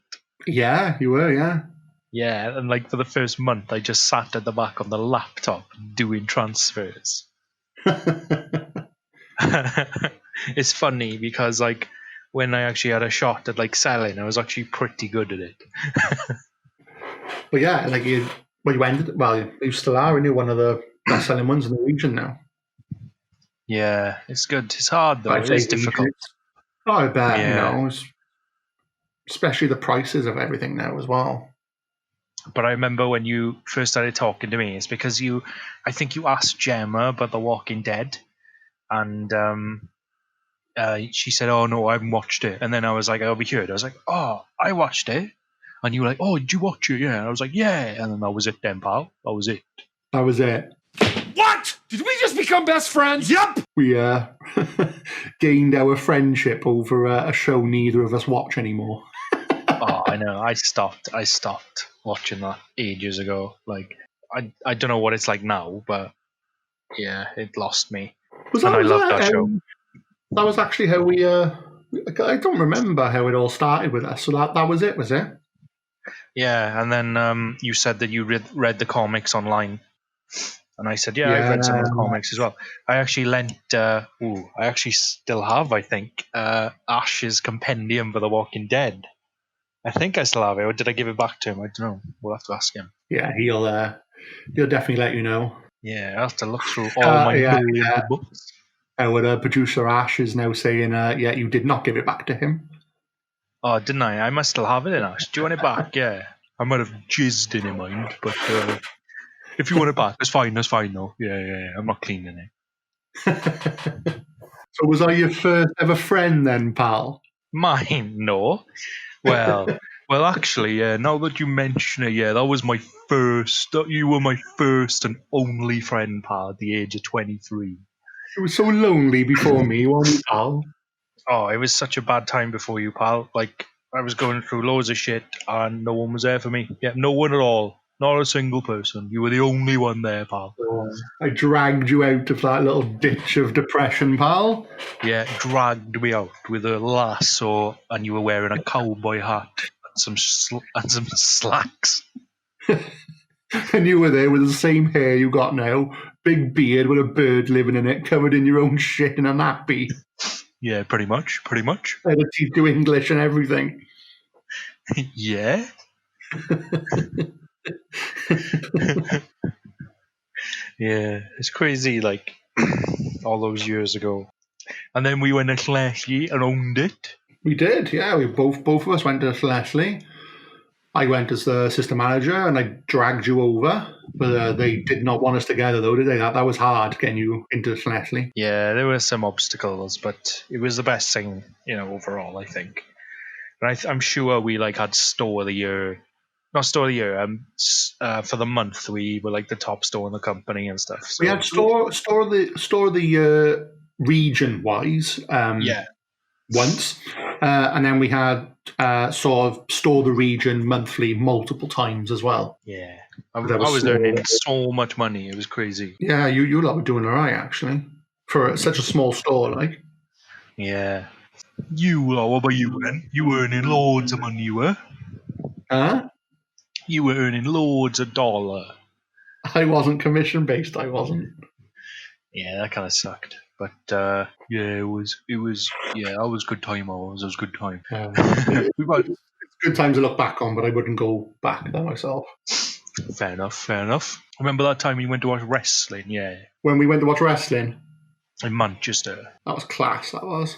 Speaker 1: Yeah, you were, yeah.
Speaker 2: Yeah, and like for the first month, I just sat at the back on the laptop doing transfers. It's funny because like when I actually had a shot at like selling, I was actually pretty good at it.
Speaker 1: But yeah, like you ended. Well, you still are, and you're one of the best-selling ones in the region now.
Speaker 2: Yeah, it's good. It's hard though.
Speaker 1: But I'd
Speaker 2: It
Speaker 1: say
Speaker 2: is difficult.
Speaker 1: Oh, I bet,
Speaker 2: Yeah.
Speaker 1: especially the prices of everything now as well.
Speaker 2: But I remember when you first started talking to me, it's because I think you asked Gemma about The Walking Dead, and she said, "Oh no, I haven't watched it." And then I was like, "I'll be here." I was like, "Oh, I watched it," and you were like, "Oh, did you watch it?" Yeah, and I was like, "Yeah," and then that was it, then, pal. That was it.
Speaker 1: That was it.
Speaker 4: What? Did we just become best friends? Yep.
Speaker 1: We gained our friendship over a show neither of us watch anymore.
Speaker 2: Oh, I know. I stopped watching that ages ago. Like, I don't know what it's like now, but yeah, it lost me. I love that show.
Speaker 1: That was actually how we. I don't remember how it all started with us. So that was it, was it?
Speaker 2: Yeah, and then you said that you read the comics online, and I said, "Yeah, I've read some of the comics as well." I actually lent. I actually still have. I think Ash's compendium for The Walking Dead. I think I still have it, or did I give it back to him? I don't know. We'll have to ask him.
Speaker 1: Yeah, he'll definitely let you know.
Speaker 2: Yeah, I'll have to look through all my millions of books.
Speaker 1: Our producer Ash is now saying, "Yeah, you did not give it back to him."
Speaker 2: Oh, didn't I? I must still have it in Ash. Do you want it back? Yeah, I might have jizzed in mind, but if you want it back, that's fine. That's fine, though. Yeah. I'm not cleaning
Speaker 1: it. So was I your first ever friend then, pal?
Speaker 2: Mine? No. Well, actually, yeah. Now that you mention it, yeah, that was my first. You were my first and only friend, pal, at the age of 23.
Speaker 1: It was so lonely before me, wasn't it, pal?
Speaker 2: Oh, it was such a bad time before you, pal. Like, I was going through loads of shit, and no one was there for me. Yeah, no one at all. Not a single person. You were the only one there, pal.
Speaker 1: I dragged you out of that little ditch of depression, pal.
Speaker 2: Yeah, dragged me out with a lasso, and you were wearing a cowboy hat and some slacks.
Speaker 1: And you were there with the same hair you got now, big beard with a bird living in it, covered in your own shit in a nappy.
Speaker 2: Yeah, pretty much.
Speaker 1: I had to teach you English and everything.
Speaker 2: Yeah. Yeah, it's crazy, like, all those years ago. And then we went to Leslie and owned it.
Speaker 1: We did, yeah. We both of us went to Leslie. I went as the assistant manager, and I dragged you over. But they did not want us together, though, did they? That was hard, getting you into Leslie.
Speaker 2: Yeah, there were some obstacles, but it was the best thing, overall, I think. And I'm sure we, like, had store of the year. Not store of the year. For the month, we were like the top store in the company and stuff. So.
Speaker 1: We had store of the year region wise. Once, and then we had sort of store the region monthly multiple times as well.
Speaker 2: Yeah, I was earning so much money. It was crazy.
Speaker 1: Yeah, you were doing all right actually for such a small store, like.
Speaker 2: Yeah. What about you, man? You were earning loads of money, you were?
Speaker 1: Huh?
Speaker 2: You were earning loads of dollar.
Speaker 1: I wasn't commission-based, I wasn't.
Speaker 2: Yeah, that kind of sucked. But, it was that was good time, it was good time.
Speaker 1: It's good time to look back on, but I wouldn't go back there myself.
Speaker 2: Fair enough. Remember that time we went to watch wrestling, yeah?
Speaker 1: When we went to watch wrestling?
Speaker 2: In Manchester.
Speaker 1: That was class, that was.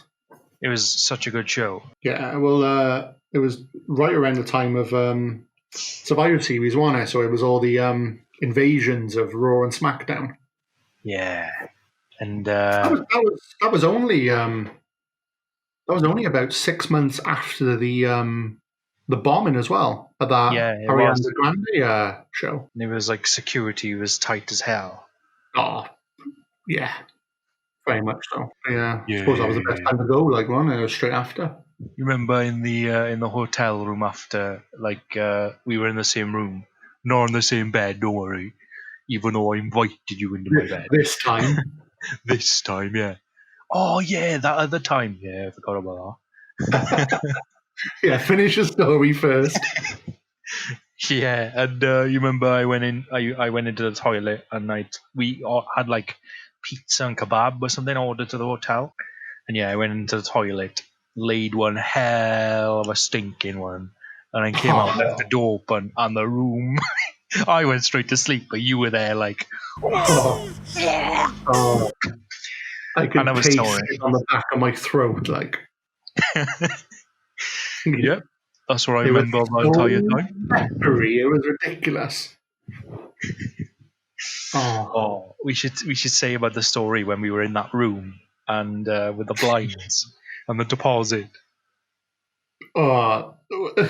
Speaker 2: It was such a good show.
Speaker 1: Yeah, well, it was right around the time of Survivor Series, wasn't it? So it was all the invasions of Raw and SmackDown.
Speaker 2: Yeah, and
Speaker 1: that was only about 6 months after the bombing as well at that Ariana Grande show.
Speaker 2: And it was like security was tight as hell.
Speaker 1: Oh, yeah. Very much so. Yeah, I suppose that was the best time to go. Like one straight after.
Speaker 2: You remember in the hotel room after, like we were in the same room, not in the same bed. Don't worry. Even though I invited you into my bed
Speaker 1: this time.
Speaker 2: This time, yeah. Oh yeah, that other time. Yeah, I forgot about that.
Speaker 1: Yeah, finish your story first.
Speaker 2: Yeah, and you remember I went into the toilet and we all had like pizza and kebab or something ordered to the hotel. And yeah, I went into the toilet, laid one hell of a stinking one, and then came out, left the door open, and the room. I went straight to sleep, but you were there like.
Speaker 1: Oh. I could taste it on the back of my throat, like.
Speaker 2: Yep, that's what I remember of my entire time.
Speaker 1: Peppery, it was ridiculous.
Speaker 2: Oh, we should say about the story when we were in that room and with the blinds and the deposit.
Speaker 1: Oh, do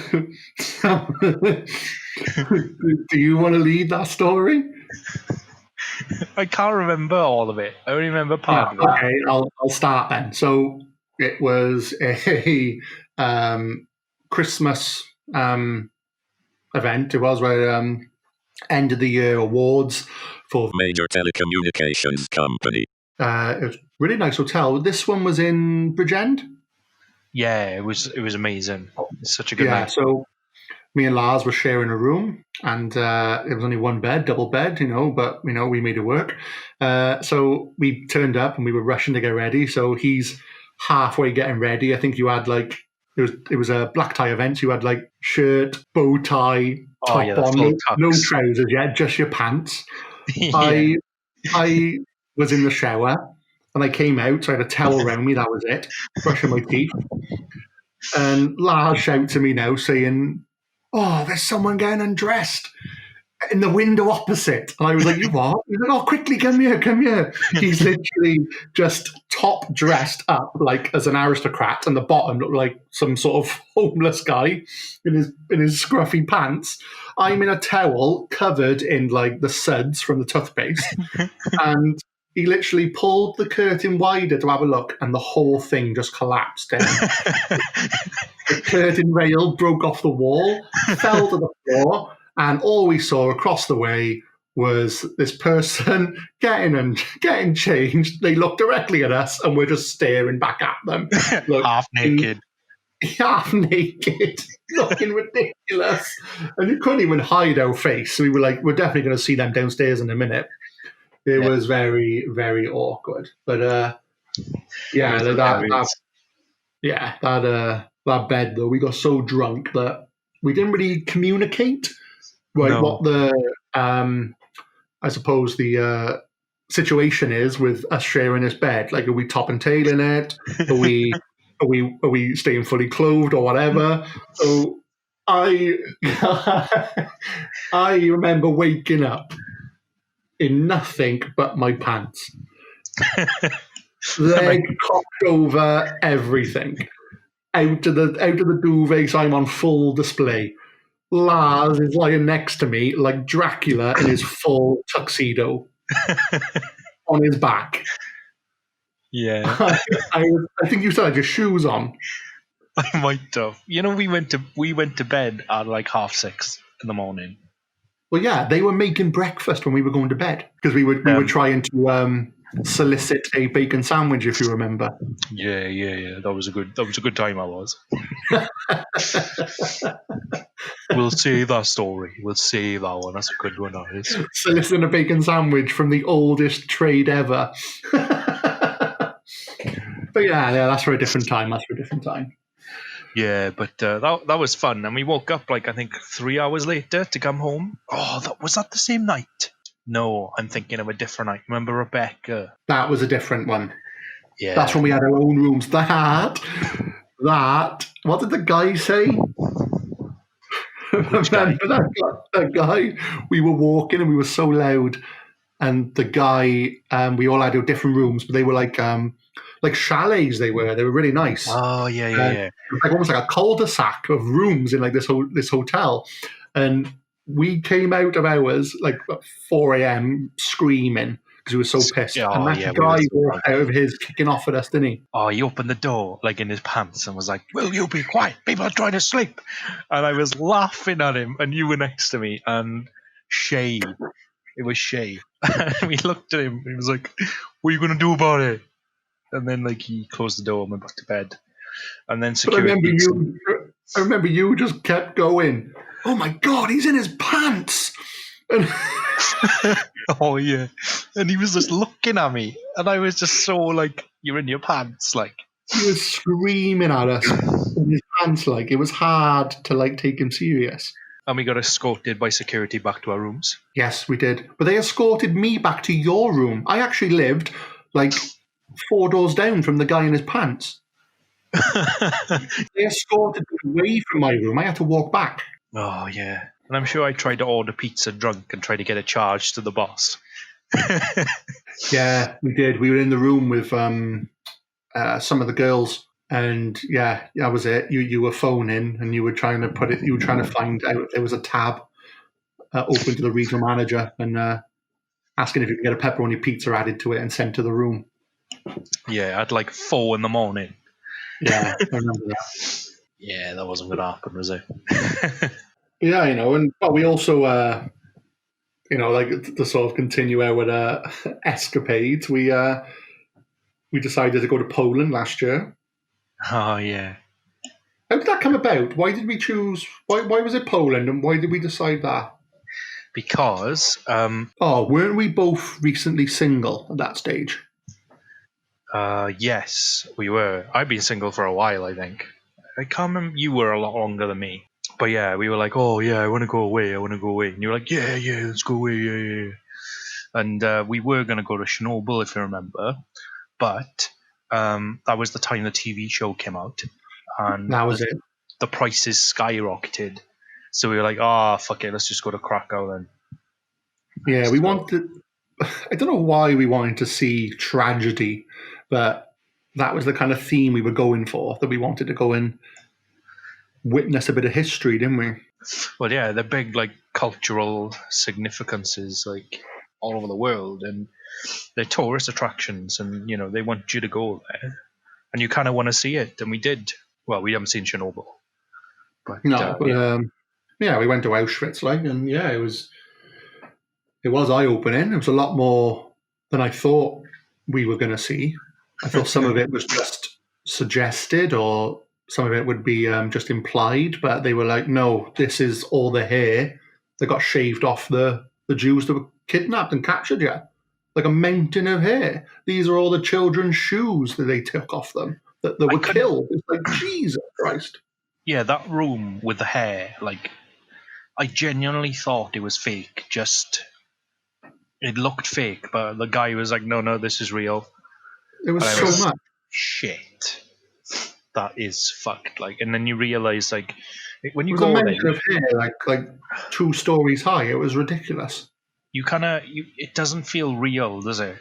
Speaker 1: you want to lead that story?
Speaker 2: I can't remember all of it. I only remember part of it.
Speaker 1: Okay, I'll start then. So it was a Christmas event. It was where end of the year awards for
Speaker 3: major telecommunications company.
Speaker 1: It was a really nice hotel. This one was in Bridgend.
Speaker 2: Yeah, it was amazing. It's such a good night.
Speaker 1: So me and Lars were sharing a room, and it was only one bed, double bed, but we made it work. So we turned up and we were rushing to get ready. So he's halfway getting ready. I think you had like it was a black tie event. So you had like shirt, bow tie, top on, no trousers yet, just your pants. Yeah. I was in the shower and I came out, so I had a towel around me, that was it, brushing my teeth. And Lars shouted to me now saying, "Oh, there's someone getting undressed in the window opposite." And I was like, "You what?" He's like, "Oh, quickly, come here." He's literally just top dressed up like as an aristocrat, and the bottom looked like some sort of homeless guy in his scruffy pants. I'm in a towel covered in like the suds from the toothpaste, and he literally pulled the curtain wider to have a look, and the whole thing just collapsed down. The curtain rail broke off the wall, fell to the floor, and all we saw across the way was this person getting changed. They looked directly at us, and we're just staring back at them.
Speaker 2: Half naked,
Speaker 1: looking ridiculous. And you couldn't even hide our face. We were like, we're definitely going to see them downstairs in a minute. It was very, very awkward. But that bed though, we got so drunk that we didn't really communicate what the I suppose the situation is with us sharing this bed. Like, are we top and tail in it? Are we staying fully clothed or whatever? So I remember waking up in nothing but my pants. Leg cocked over, everything. Out of the duvet, so I'm on full display. Lars is lying next to me like Dracula in his full tuxedo on his back.
Speaker 2: Yeah.
Speaker 1: I think you still had your shoes on.
Speaker 2: I might have. We went to bed at like 6:30 in the morning.
Speaker 1: Well, yeah, they were making breakfast when we were going to bed because we were trying to solicit a bacon sandwich, if you remember.
Speaker 2: Yeah. That was a good time. I was. We'll save that story. We'll save that one. That's a good one, that is.
Speaker 1: Soliciting a bacon sandwich from the oldest trade ever. But yeah, that's for a different time.
Speaker 2: Yeah, but that was fun. And we woke up like, I think 3 hours later to come home. Oh, was that the same night? No, I'm thinking of a different night. Remember Rebecca?
Speaker 1: That was a different one.
Speaker 2: Yeah.
Speaker 1: That's when we had our own rooms. That, what did the guy say? Remember that guy? We were walking and we were so loud. And the guy, we all had our different rooms, but they were like chalets. They were really nice.
Speaker 2: Oh yeah.
Speaker 1: Like almost like a cul-de-sac of rooms in like this hotel. And we came out of ours like at 4 a.m. screaming because we were so pissed. And that guy walked out of his kicking off at us, didn't he?
Speaker 2: Oh, he opened the door like in his pants and was like, "Will you be quiet? People are trying to sleep." And I was laughing at him, and you were next to me, and Shay. It was Shay. We looked at him and he was like, "What are you going to do about it?" And then like he closed the door and went back to bed. And then security.
Speaker 1: I remember you just kept going, "Oh my God, he's in his pants." And
Speaker 2: Oh yeah, and he was just looking at me, and I was just so like, "You're in your pants," like.
Speaker 1: He was screaming at us in his pants. Like it was hard to like take him serious.
Speaker 2: And we got escorted by security back to our rooms.
Speaker 1: Yes, we did. But they escorted me back to your room. I actually lived like 4 doors down from the guy in his pants. They escorted me away from my room. I had to walk back.
Speaker 2: Oh yeah, and I'm sure I tried to order pizza drunk and try to get a charge to the boss.
Speaker 1: Yeah, we did. We were in the room with some of the girls, and yeah, that was it. You were phoning, and you were trying to put it. You were trying to find out if there was a tab open to the regional manager, and asking if you could get a pepperoni pizza added to it and sent to the room.
Speaker 2: Yeah, at like 4 a.m.
Speaker 1: Yeah, I remember that.
Speaker 2: Yeah, that wasn't going to happen, was it?
Speaker 1: Yeah, and but we also, like to sort of continue our escapades. We decided to go to Poland last year.
Speaker 2: Oh yeah.
Speaker 1: How did that come about? Why did we choose? Why was it Poland, and why did we decide that?
Speaker 2: Because
Speaker 1: weren't we both recently single at that stage?
Speaker 2: yes, we were. I've been single for a while, I think. I can't remember. You were a lot longer than me. But yeah, we were like, oh yeah, I want to go away. And you were like, yeah, let's go away, yeah. And we were going to go to Chernobyl, if you remember. But that was the time the TV show came out. And
Speaker 1: that was it.
Speaker 2: The prices skyrocketed. So we were like, fuck it, let's just go to Krakow then.
Speaker 1: Yeah, we wanted... I don't know why we wanted to see tragedy, but that was the kind of theme we were going for, that we wanted to go and witness a bit of history, didn't we?
Speaker 2: Well, yeah, the big like cultural significances like all over the world, and they're tourist attractions, and they want you to go there, and you kind of want to see it, and we did. Well, we haven't seen Chernobyl, but
Speaker 1: we went to Auschwitz, and yeah, it was eye-opening. It was a lot more than I thought we were going to see. I thought some of it was just suggested, or some of it would be just implied, but they were like, no, this is all the hair that got shaved off the Jews that were kidnapped and captured, like a mountain of hair. These are all the children's shoes that they took off them, that were killed. It's like, Jesus Christ.
Speaker 2: Yeah, that room with the hair, like, I genuinely thought it was fake. It looked fake, but the guy was like, no, this is real.
Speaker 1: It was so much.
Speaker 2: Shit. That is fucked. Like, and then you realize, like, when you
Speaker 1: it was
Speaker 2: go
Speaker 1: a
Speaker 2: there,
Speaker 1: mountain of hair, like 2 stories high. It was ridiculous.
Speaker 2: You kind of, it doesn't feel real, does it?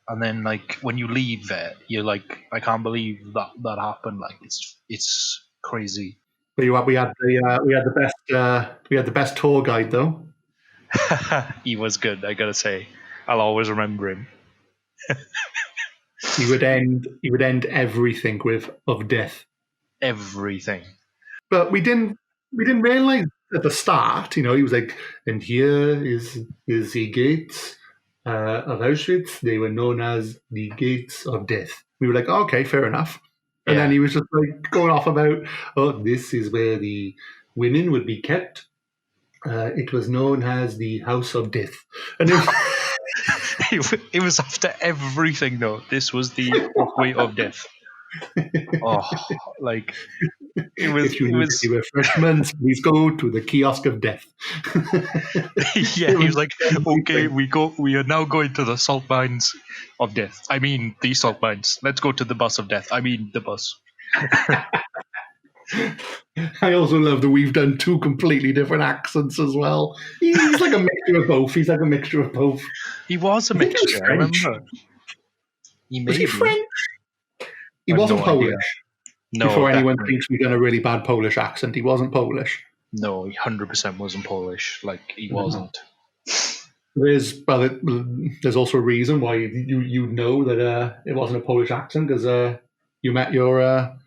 Speaker 2: And then, like, when you leave there, you're like, I can't believe that happened. Like, it's crazy.
Speaker 1: But we had the best tour guide though.
Speaker 2: He was good, I gotta say. I'll always remember him.
Speaker 1: He would end everything with "of death."
Speaker 2: Everything.
Speaker 1: But we didn't realize at the start. He was like, and here is the gates of Auschwitz. They were known as the gates of death. We were like, okay, fair enough. And then he was just like going off about, this is where the women would be kept. It was known as the House of Death. And
Speaker 2: it was after everything, though. This was the way of death. Oh, like, it was...
Speaker 1: If you need any refreshments, please go to the kiosk of death.
Speaker 2: Yeah, he was like, okay, we are now going to the salt mines of death. I mean, the salt mines. Let's go to the bus of death. I mean, the bus.
Speaker 1: I also love that we've done 2 completely different accents as well. He's like a mixture of both.
Speaker 2: He was a mixture, I remember.
Speaker 1: Was he French? He wasn't Polish. Idea.
Speaker 2: No,
Speaker 1: before anyone thinks we've done a really bad Polish accent, he wasn't Polish.
Speaker 2: No, he 100% wasn't Polish. Like, he wasn't.
Speaker 1: There's also a reason why you know that it wasn't a Polish accent, because you met your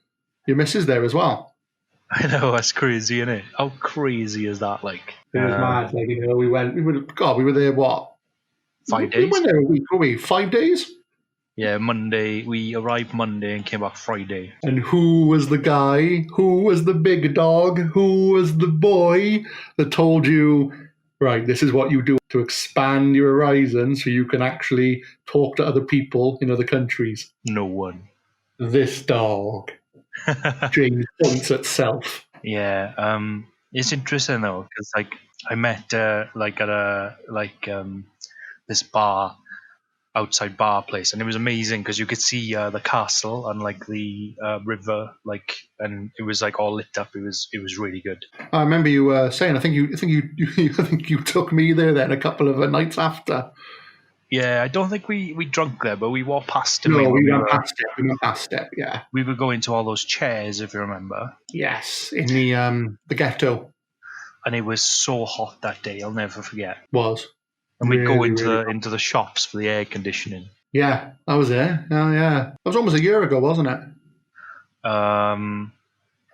Speaker 1: missus there as well.
Speaker 2: I know, that's crazy, isn't it? How crazy is that? Like,
Speaker 1: it was mad. Like, we were there what?
Speaker 2: 5 days.
Speaker 1: We went there a week, were we? 5 days.
Speaker 2: Yeah, Monday. We arrived Monday and came back Friday.
Speaker 1: And who was the guy? Who was the big dog? Who was the boy that told you right, this is what you do to expand your horizon so you can actually talk to other people in other countries.
Speaker 2: No one.
Speaker 1: This dog. James points at self.
Speaker 2: Yeah, it's interesting though, because like I met like at a this bar, outside bar place, and it was amazing because you could see the castle and like the river, like, and it was like all lit up. It was really good.
Speaker 1: I remember you saying. I think you took me there then a couple of nights after.
Speaker 2: Yeah, I don't think we drunk there, but we walked past it.
Speaker 1: No, we went past it. We went past it. Yeah,
Speaker 2: we were going to all those chairs, if you remember.
Speaker 1: Yes, in the ghetto.
Speaker 2: And it was so hot that day. I'll never forget.
Speaker 1: Was.
Speaker 2: And we'd go into
Speaker 1: really
Speaker 2: into the shops for the air conditioning.
Speaker 1: Yeah, I was there. Oh yeah, that was almost a year ago, wasn't it?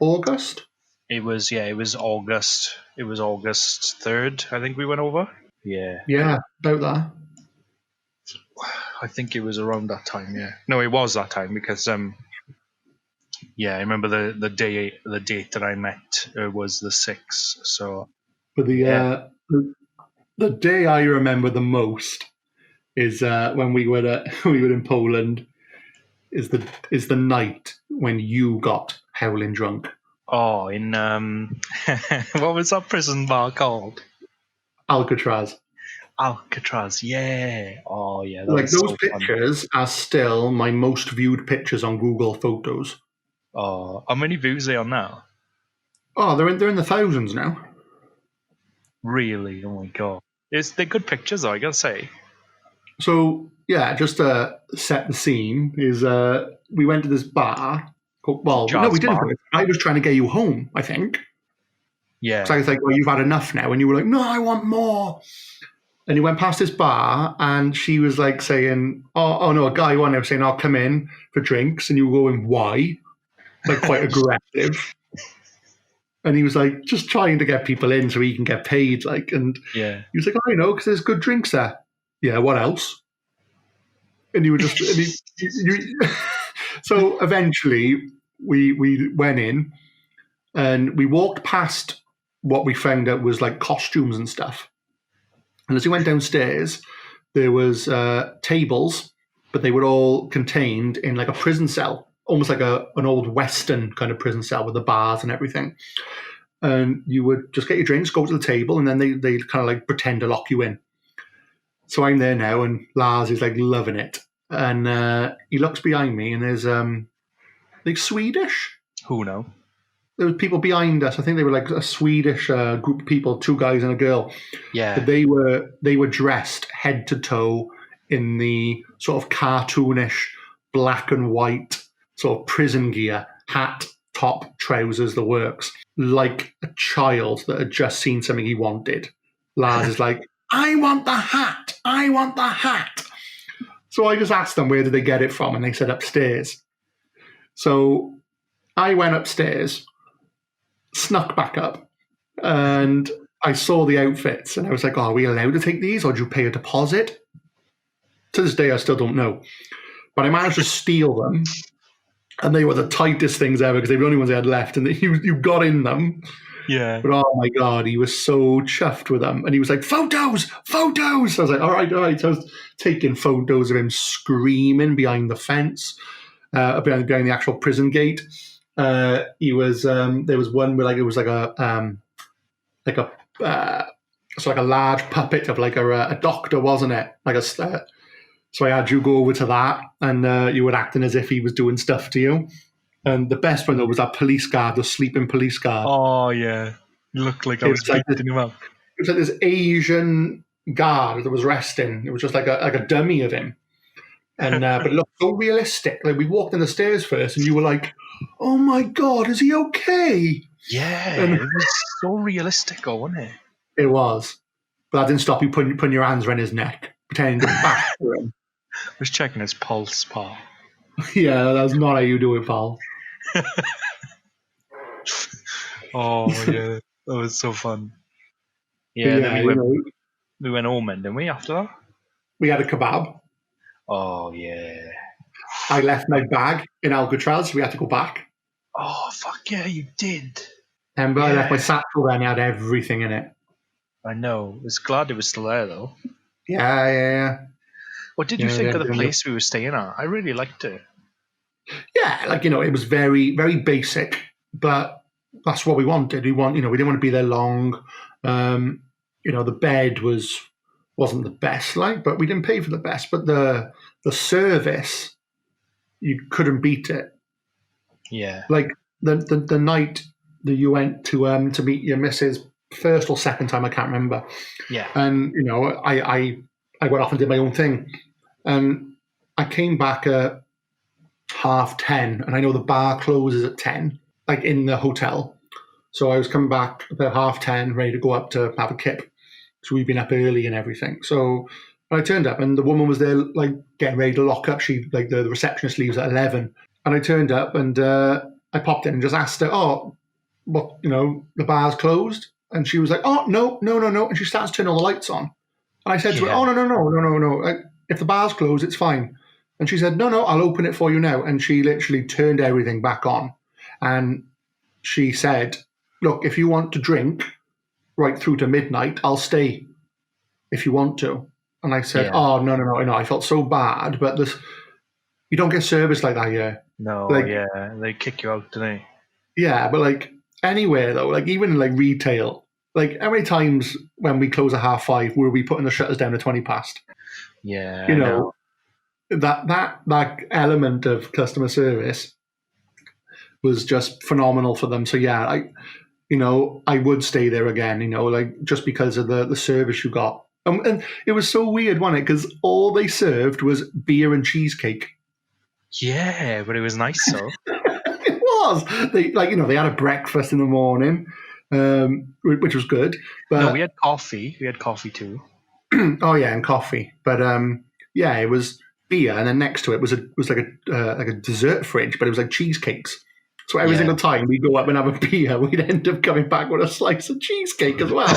Speaker 1: August.
Speaker 2: It was August. It was August 3rd. I think we went over. Yeah.
Speaker 1: Yeah, about that.
Speaker 2: I think it was around that time. Yeah. No, it was that time because yeah, I remember the date that I met was the 6th. So.
Speaker 1: But the day I remember the most is when we were in Poland. Is the night when you got howling drunk?
Speaker 2: Oh, in what was that prison bar called?
Speaker 1: Alcatraz.
Speaker 2: Alcatraz, yeah. Oh, yeah.
Speaker 1: Like those pictures are still my most viewed pictures on Google Photos.
Speaker 2: Oh, how many views are they on now?
Speaker 1: Oh, they're in the thousands now.
Speaker 2: Really? Oh my god. They're good pictures, though, I gotta say.
Speaker 1: So yeah, just to set the scene is we went to this bar. Well, no, we didn't. I was trying to get you home, I think.
Speaker 2: Yeah.
Speaker 1: So I was like, well, you've had enough now. And you were like, no, I want more. And you went past this bar and she was like saying, oh no, a guy one there was saying, I'll come in for drinks. And you were going, why? Like quite aggressive. And he was like, just trying to get people in so he can get paid. Like, and
Speaker 2: yeah.
Speaker 1: He was like, oh, you know, because there's good drinks there. Yeah, what else? And you were just, so eventually we went in and we walked past what we found out was like costumes and stuff. And as we went downstairs, there was tables, but they were all contained in like a prison cell, almost like an old Western kind of prison cell with the bars and everything. And you would just get your drinks, go to the table, and then they kind of like pretend to lock you in. So I'm there now, and Lars is like loving it. And he looks behind me, and there's like Swedish.
Speaker 2: Who know?
Speaker 1: There were people behind us. I think they were like a Swedish group of people, 2 guys and a girl.
Speaker 2: Yeah.
Speaker 1: But they were dressed head to toe in the sort of cartoonish black and white sort of prison gear, hat, top, trousers, the works, like a child that had just seen something he wanted. Lars is like, I want the hat. I want the hat. So I just asked them where did they get it from, and they said upstairs. So I went upstairs, snuck back up, and I saw the outfits, and I was like, oh, are we allowed to take these, or do you pay a deposit? To this day, I still don't know. But I managed to steal them, and they were the tightest things ever because they were the only ones I had left, and you got in them.
Speaker 2: Yeah.
Speaker 1: But oh my God, he was so chuffed with them. And he was like, photos! Photos! So I was like, all right. So I was taking photos of him screaming behind the fence, behind the actual prison gate. He was, there was one where like, it was like a large puppet of like a doctor, wasn't it? Like so I had you go over to that, and you were acting as if he was doing stuff to you. And the best one, though, was that police guard, the sleeping police guard.
Speaker 2: Oh, yeah. You looked like I was beating him up.
Speaker 1: It was like this Asian guard that was resting. It was just like a dummy of him. And but it looked so realistic. Like we walked in the stairs first, and you were like, oh, my God, is he okay?
Speaker 2: Yeah,
Speaker 1: and
Speaker 2: it was so realistic, wasn't it?
Speaker 1: It was. But that didn't stop you putting your hands around his neck, pretending to back to him.
Speaker 2: I was checking his pulse, pal.
Speaker 1: Yeah, that's not how you do it, pal.
Speaker 2: Oh yeah, that was so fun. Yeah, then we went home, and didn't we? After that,
Speaker 1: we had a kebab.
Speaker 2: Oh yeah.
Speaker 1: I left my bag in Alcatraz. We had to go back.
Speaker 2: Oh fuck yeah, you did.
Speaker 1: And I left my satchel there, and it had everything in it.
Speaker 2: I know. I was glad it was still there, though.
Speaker 1: Yeah.
Speaker 2: What did you think of the place we were staying at? I really liked it.
Speaker 1: Yeah, like, it was very, very basic, but that's what we wanted. We didn't want to be there long. The bed wasn't the best, but we didn't pay for the best. But the service, you couldn't beat it.
Speaker 2: Yeah.
Speaker 1: Like the night that you went to meet your missus, first or second time, I can't remember.
Speaker 2: Yeah.
Speaker 1: And I went off and did my own thing, and I came back at 10:30, and I know the bar closes at 10, like in the hotel. So I was coming back about 10:30, ready to go up to have a kip. So we'd been up early and everything. So I turned up, and the woman was there, like getting ready to lock up. She the receptionist leaves at 11, and I turned up, and I popped in and just asked her, "Oh, what? The bar's closed?" And she was like, "Oh, no," and she starts turning all the lights on. And I said to her, "Oh, no. If the bar's closed, it's fine." And she said, "No, I'll open it for you now." And she literally turned everything back on. And she said, "Look, if you want to drink right through to midnight, I'll stay if you want to." And I said, "Oh, no. I felt so bad, but you don't get service like that here."
Speaker 2: No, they kick you out, don't they?
Speaker 1: Yeah, but anywhere though, even retail, how many times when we close at 5:30 were we putting the shutters down at 20 past?
Speaker 2: Yeah, I know.
Speaker 1: That element of customer service was just phenomenal for them. So yeah, I would stay there again. Just because of the service you got, and it was so weird, wasn't it? Because all they served was beer and cheesecake.
Speaker 2: Yeah, but it was nice, though.
Speaker 1: It was. They had a breakfast in the morning, which was good. But
Speaker 2: no, we had coffee. We had coffee too.
Speaker 1: Oh yeah, and coffee. But it was beer, and then next to it was like a dessert fridge, but it was like cheesecakes. So every single time we go up and have a beer, we'd end up coming back with a slice of cheesecake as well.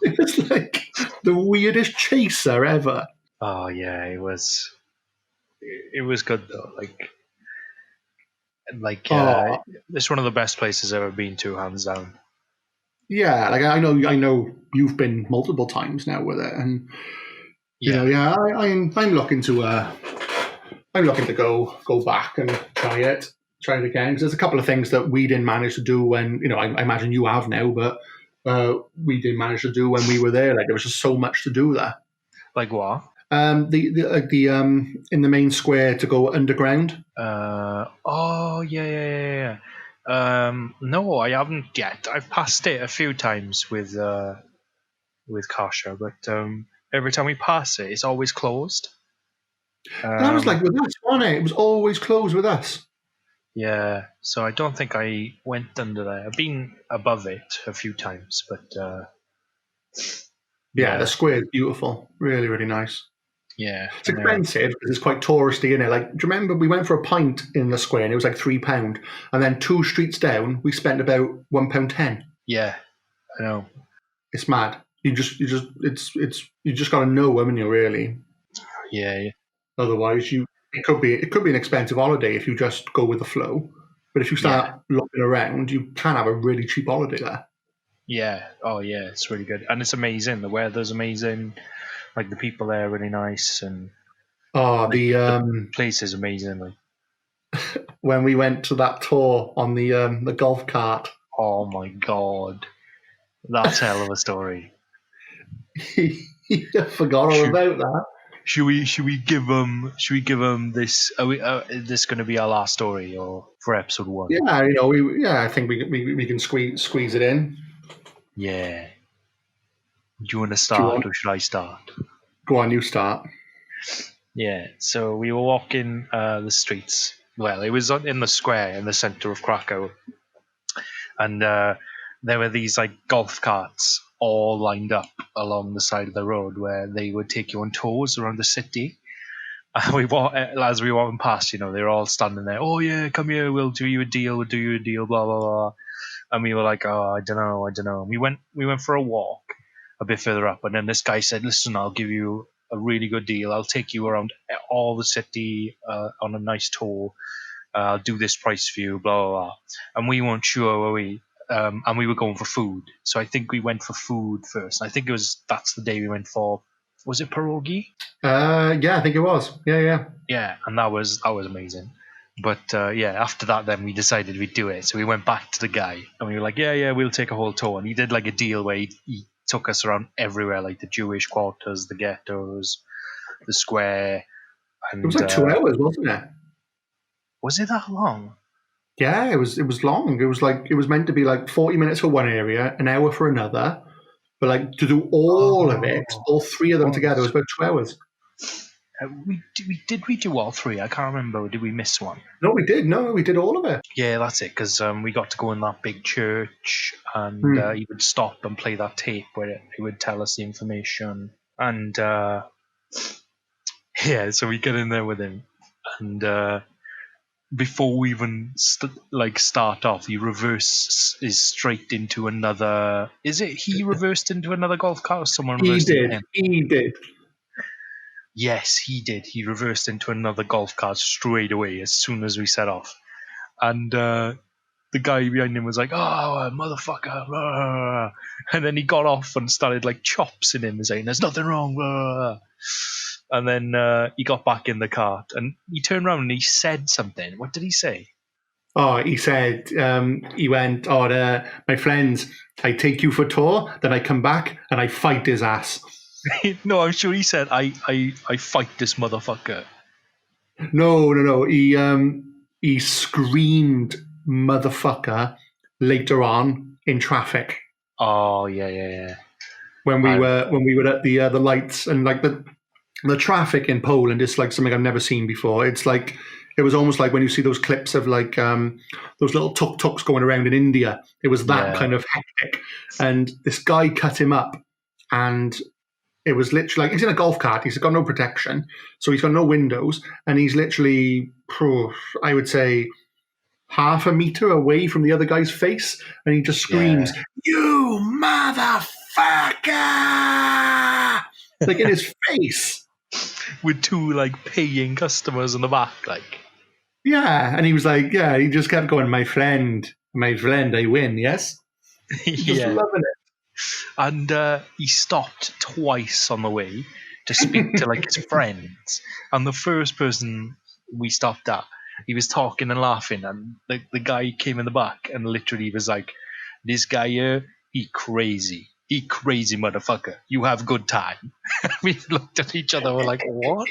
Speaker 1: It was like the weirdest chaser ever.
Speaker 2: Oh yeah, it was. It was good though. It's one of the best places I've ever been to, hands down.
Speaker 1: Yeah, I know you've been multiple times now with it, and I'm looking to go back and try it again, because there's a couple of things that we didn't manage to do when I imagine you have now, but we didn't manage to do when we were there. There was just so much to do there.
Speaker 2: Like what?
Speaker 1: The in the main square to go underground.
Speaker 2: Yeah. No, I haven't yet. I've passed it a few times with Kasha, but every time we pass it, it's always closed.
Speaker 1: That was with us, wasn't it? It was always closed with us.
Speaker 2: Yeah, so I don't think I went under there. I've been above it a few times, but
Speaker 1: yeah, the square is beautiful, really, really nice.
Speaker 2: Yeah,
Speaker 1: it's expensive because it's quite touristy, isn't it? Do you remember we went for a pint in the square and it was like £3, and then 2 streets down we spent about £1.10.
Speaker 2: Yeah, I know.
Speaker 1: It's mad. You just got to know, haven't you? Really.
Speaker 2: Yeah.
Speaker 1: Otherwise, it could be an expensive holiday if you just go with the flow. But if you start looking around, you can have a really cheap holiday there.
Speaker 2: Yeah. Oh yeah, it's really good, and it's amazing. The weather's amazing. The people there are really nice, and the place is amazing.
Speaker 1: When we went to that tour on the golf cart.
Speaker 2: Oh my god, that's a hell of a story.
Speaker 1: I forgot all about that.
Speaker 2: Should we give them this? Is this going to be our last story, or for episode 1?
Speaker 1: Yeah, I think we can squeeze it in.
Speaker 2: Yeah. Do you want to start, or should I start?
Speaker 1: Go on, you start.
Speaker 2: Yeah. So we were walking the streets. Well, it was in the square in the center of Krakow, and there were these golf carts all lined up along the side of the road where they would take you on tours around the city. As we walking past, they're all standing there. Oh yeah, come here, we'll do you a deal, blah blah blah. And we were like, oh, I don't know. We went for a walk a bit further up, and then this guy said, listen, I'll give you a really good deal. I'll take you around all the city on a nice tour. I'll do this price for you, blah blah blah. And we weren't sure, were we? and we were going for food. So I think we went for food first. I think that's the day we went for. Was it pierogi?
Speaker 1: Yeah, I think it was. Yeah.
Speaker 2: Yeah, and that was amazing. But after that, then we decided we'd do it. So we went back to the guy, and we were like, yeah, we'll take a whole tour. And he did like a deal where he took us around everywhere, like the Jewish quarters, the ghettos, the square. And
Speaker 1: It was like 2 hours, wasn't it?
Speaker 2: Was it that long?
Speaker 1: Yeah, it was long. It was meant to be like 40 minutes for one area, an hour for another. But like to do all of it, all three of them together, was about 2 hours.
Speaker 2: Did we do all three? I can't remember. Did we miss one?
Speaker 1: No, we did. No, we did all of it.
Speaker 2: Yeah, that's it. Because we got to go in that big church, and he would stop and play that tape where he would tell us the information. And so we get in there with him, and before we even start off, he reverses straight into another. Is it he reversed into another golf cart, or someone reversed into him?
Speaker 1: He did.
Speaker 2: Yes, he did. He reversed into another golf cart straight away as soon as we set off. And the guy behind him was like, "Oh, motherfucker." Blah. And then he got off and started like chopsing him and saying, "There's nothing wrong." Blah. And then he got back in the cart and he turned around and he said something. What did he say?
Speaker 1: Oh, he said, he went, my friends, I take you for a tour, then I come back and I fight his ass.
Speaker 2: No, I'm sure he said, I fight this motherfucker.
Speaker 1: No. He screamed motherfucker later on in traffic.
Speaker 2: Oh, yeah.
Speaker 1: When we were at the lights, and like the traffic in Poland is like something I've never seen before. It's like, it was almost like when you see those clips of like those little tuk-tuks going around in India. It was that kind of hectic. And this guy cut him up, and it was literally like, he's in a golf cart. He's got no protection, so he's got no windows, and he's literally, I would say, half a meter away from the other guy's face, and he just screams, "You motherfucker!" like in his face.
Speaker 2: With two like paying customers in the back, like.
Speaker 1: Yeah, and he was like, he just kept going, my friend, I win, yes? Just loving it.
Speaker 2: And he stopped twice on the way to speak to like his friends. And the first person we stopped at, he was talking and laughing, and the guy came in the back and literally was like, "This guy here, he crazy motherfucker. You have good time." We looked at each other, we're like, what?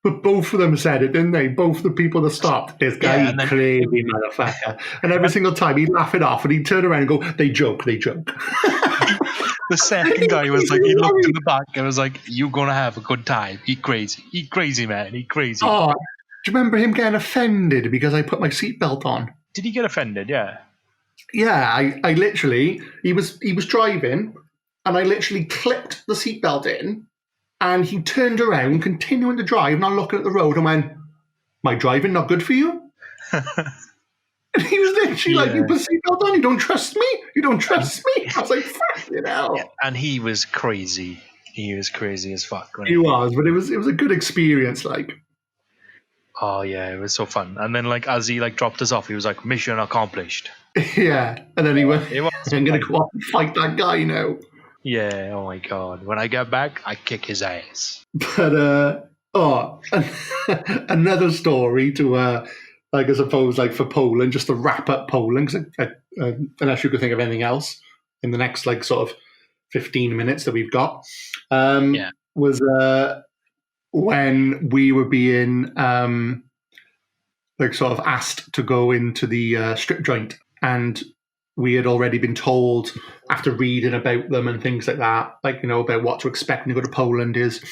Speaker 1: But both of them said it, didn't they? Both the people that stopped, "This guy, crazy motherfucker." And every single time he'd laugh it off, and he'd turn around and go, they joke.
Speaker 2: The second guy was like, he looked in the back and was like, "You're gonna have a good time. He crazy man, he crazy."
Speaker 1: Oh, do you remember him getting offended because I put my seatbelt on?
Speaker 2: Did he get offended? Yeah.
Speaker 1: Yeah, I literally, he was driving, and I literally clipped the seatbelt in, and he turned around, continuing to drive, not looking at the road, and went, "My driving not good for you?" And he was literally like, "You put the seatbelt on, you don't trust me? You don't trust me?" I was like, "Fucking hell."
Speaker 2: Yeah, and he was crazy. He was crazy as fuck.
Speaker 1: He was, but it was a good experience, like.
Speaker 2: Oh yeah, it was so fun. And then like as he like dropped us off, he was like, "Mission accomplished."
Speaker 1: Yeah, and then he went, "I'm going to go off and fight that guy now."
Speaker 2: Yeah, oh my god. When I get back, I kick his ass.
Speaker 1: But, another story to, like, I suppose, like, for Poland, just to wrap up Poland, unless you could think of anything else in the next, like, sort of 15 minutes that we've got, was when we were being, like, sort of asked to go into the strip joint. And we had already been told, after reading about them and things like that, like, you know, about what to expect when you go to Poland, is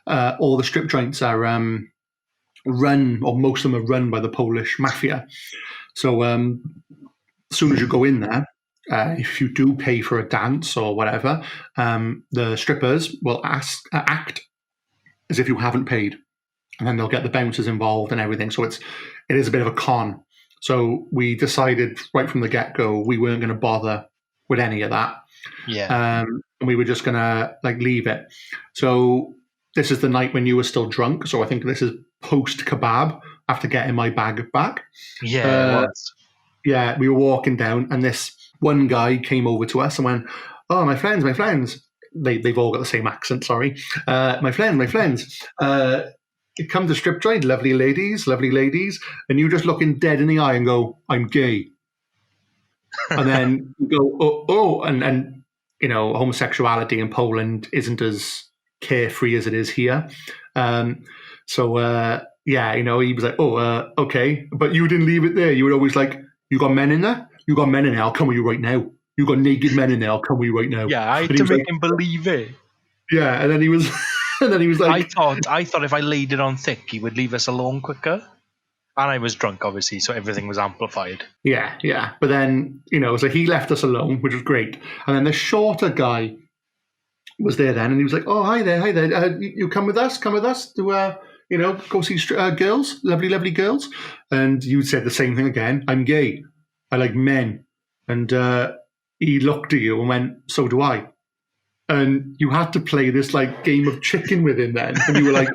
Speaker 1: all the strip joints are run, or most of them are run by the Polish mafia. So as soon as you go in there, if you do pay for a dance or whatever, the strippers will act as if you haven't paid. And then they'll get the bouncers involved and everything. So it is a bit of a con. So we decided right from the get-go we weren't going to bother with any of that.
Speaker 2: Yeah.
Speaker 1: And we were just going to like leave it. So this is the night when you were still drunk. So I think this is post-kebab after getting my bag back.
Speaker 2: Yeah, it was.
Speaker 1: Yeah, we were walking down, and this one guy came over to us and went, "Oh, my friends, my friends." They've all got the same accent. Sorry, my friends. You come to strip joint, lovely ladies, and you just look him dead in the eye and go, "I'm gay." And then you go, oh, and homosexuality in Poland isn't as carefree as it is here. He was like, oh, okay, but you didn't leave it there. You were always like, you got men in there? You got men in there, I'll come with you right now. You got naked men in there, I'll come with you right now.
Speaker 2: Yeah, I had to make him believe it.
Speaker 1: Yeah, and then he was like,
Speaker 2: I thought if I laid it on thick, he would leave us alone quicker. And I was drunk, obviously, so everything was amplified.
Speaker 1: Yeah. But then, so he left us alone, which was great. And then the shorter guy was there then, and he was like, oh, hi there. You come with us to, go see girls, lovely girls. And you said the same thing again. I'm gay. I like men. And he looked at you and went, so do I. And you had to play this like game of chicken with him then. And you were like,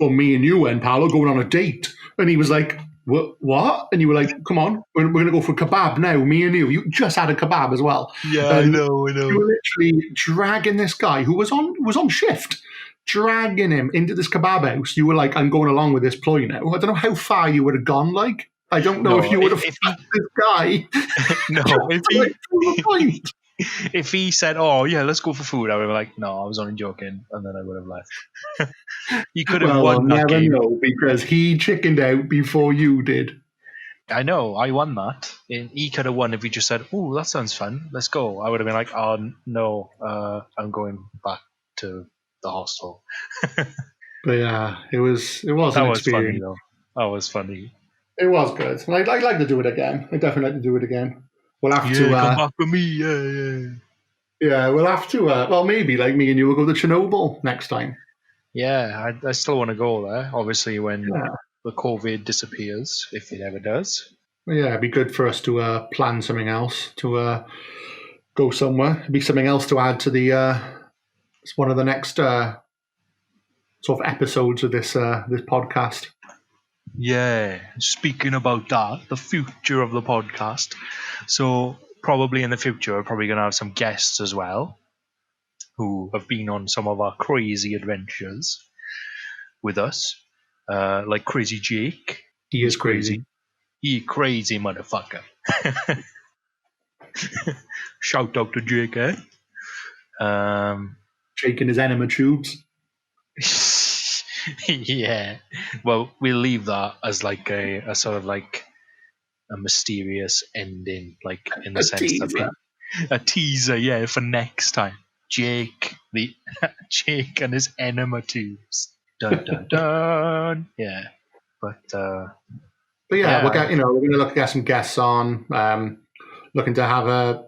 Speaker 1: well, me and you and Paolo going on a date. And he was like, what? And you were like, come on, we're going to go for kebab now, me and you. You just had a kebab as well.
Speaker 2: Yeah, I know.
Speaker 1: You were literally dragging this guy who was on shift, dragging him into this kebab house. You were like, I'm going along with this ploy now. I don't know how far you would have gone, like. I don't know if you would have fucked this guy.
Speaker 2: No, if he said, oh, yeah, let's go for food, I would have been like, no, I was only joking, and then I would have left. You could have won that game.
Speaker 1: Know, because he chickened out before you did.
Speaker 2: I know, I won that. He could have won if he just said, oh, that sounds fun, let's go. I would have been like, oh, no, I'm going back to the hostel.
Speaker 1: But yeah, it was an experience.
Speaker 2: Funny, though. That was funny.
Speaker 1: It was good. I'd like to do it again. I'd definitely like to do it again. We'll have to
Speaker 2: come back with me. Yeah.
Speaker 1: Yeah, we'll have to. Well, maybe like me and you will go to Chernobyl next time.
Speaker 2: Yeah, I still want to go there. Obviously, when the COVID disappears, if it ever does.
Speaker 1: Yeah, it'd be good for us to plan something else to go somewhere. It'd be something else to add to the one of the next sort of episodes of this podcast.
Speaker 2: Yeah, speaking about that, the future of the podcast. So probably in the future, we're probably going to have some guests as well who have been on some of our crazy adventures with us, like Crazy Jake.
Speaker 1: He is crazy.
Speaker 2: He crazy motherfucker. Shout out to Jake, eh?
Speaker 1: Jake and his enema tubes.
Speaker 2: Yeah. Well, we'll leave that as like a sort of like a mysterious ending, like in the sense that a teaser, yeah, for next time. Jake and his enema tubes. Dun dun dun. Yeah. But
Speaker 1: yeah, we're going to look to get some guests on. Looking to have a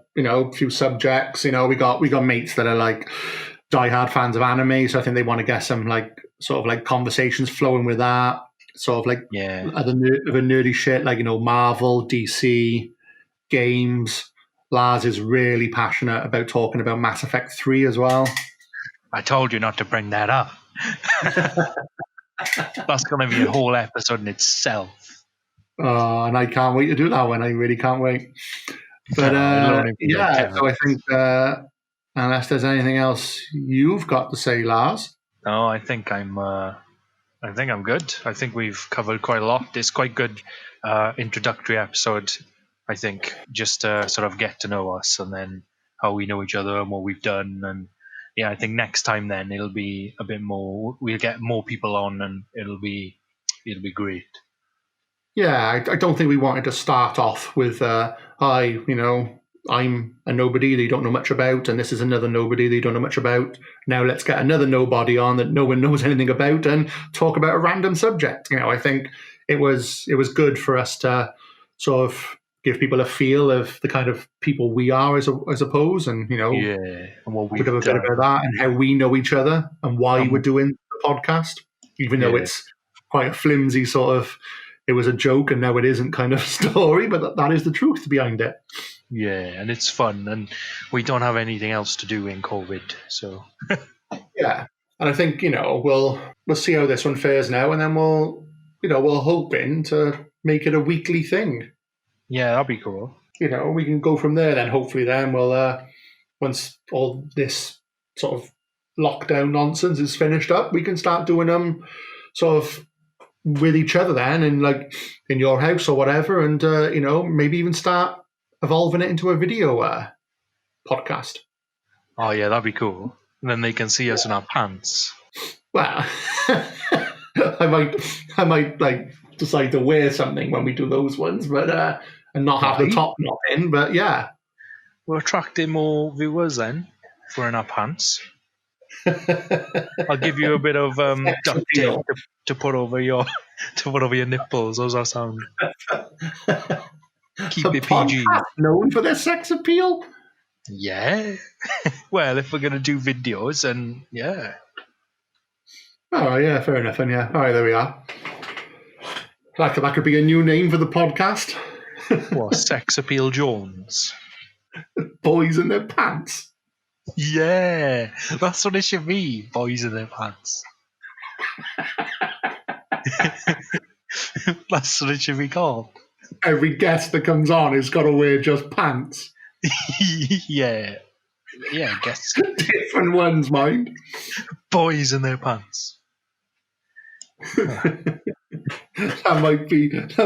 Speaker 1: few subjects. We got mates that are like diehard fans of anime, so I think they want to get some like sort of like conversations flowing with that. Sort of like other nerdy shit, like Marvel, DC, games. Lars is really passionate about talking about Mass Effect 3 as well.
Speaker 2: I told you not to bring that up. That's going to be a whole episode in itself.
Speaker 1: Oh, and I can't wait to do that one. I really can't wait. But so I think unless there's anything else you've got to say, Lars.
Speaker 2: No, I think I'm good. I think we've covered quite a lot. It's quite good introductory episode, I think, just to sort of get to know us and then how we know each other and what we've done. And yeah, I think next time then it'll be a bit more, we'll get more people on and it'll be great.
Speaker 1: Yeah, I don't think we wanted to start off with, I'm a nobody that you don't know much about, and this is another nobody that you don't know much about. Now let's get another nobody on that no one knows anything about and talk about a random subject. I think it was good for us to sort of give people a feel of the kind of people we are, I suppose, and
Speaker 2: and what we've
Speaker 1: done. A bit about that and how we know each other and why we're doing the podcast, even though it's quite a flimsy sort of. It was a joke and now it isn't kind of story, but that is the truth behind it.
Speaker 2: Yeah, and it's fun, and we don't have anything else to do in COVID, so.
Speaker 1: Yeah, and I think we'll see how this one fares now, and then we're hoping to make it a weekly thing.
Speaker 2: Yeah, that'd be cool.
Speaker 1: You know, we can go from there then. Hopefully then we'll, once all this sort of lockdown nonsense is finished up, we can start doing them sort of with each other then, and like in your house or whatever, and you know, maybe even start evolving it into a video podcast.
Speaker 2: Oh yeah, that'd be cool. And then they can see us in our pants.
Speaker 1: Well, I might like decide to wear something when we do those ones, but and not have the top knot in. But yeah,
Speaker 2: we're attracting more viewers then if we're in our pants. I'll give you a bit of duct tape to put over your nipples. How's that sound? Keep it PG.
Speaker 1: Known for their sex appeal.
Speaker 2: Yeah. Well, if we're gonna do videos, then yeah.
Speaker 1: Oh yeah, fair enough. And yeah, all right, there we are. That could be a new name for the podcast.
Speaker 2: What? Sex Appeal Jones.
Speaker 1: Boys in their pants.
Speaker 2: Yeah, that's what it should be. Boys in their pants. That's what it should be called.
Speaker 1: Every guest that comes on has got to wear just pants.
Speaker 2: Yeah, I guess.
Speaker 1: Different ones, mind.
Speaker 2: Boys in their pants.
Speaker 1: That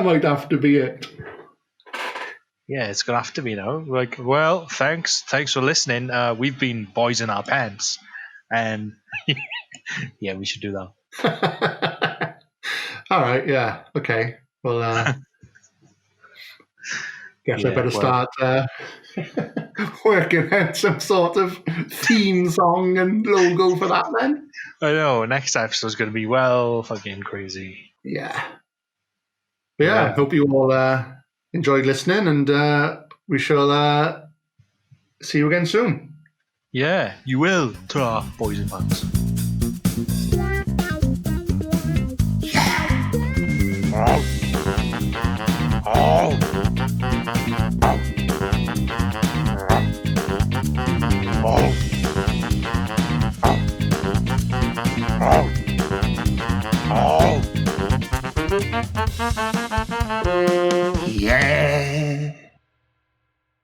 Speaker 1: might have to be it.
Speaker 2: Yeah, it's gonna have to be now. Like, well, thanks for listening. We've been Boys in Our Pants, and yeah, we should do
Speaker 1: that. All right, yeah, okay. Well, guess I better start working out some sort of theme song and logo for that then.
Speaker 2: I know. Next episode's gonna be fucking crazy.
Speaker 1: Yeah. But yeah, hope you all enjoyed listening, and we shall see you again soon.
Speaker 2: Yeah, you will. Ta-ra, Boys in Pants.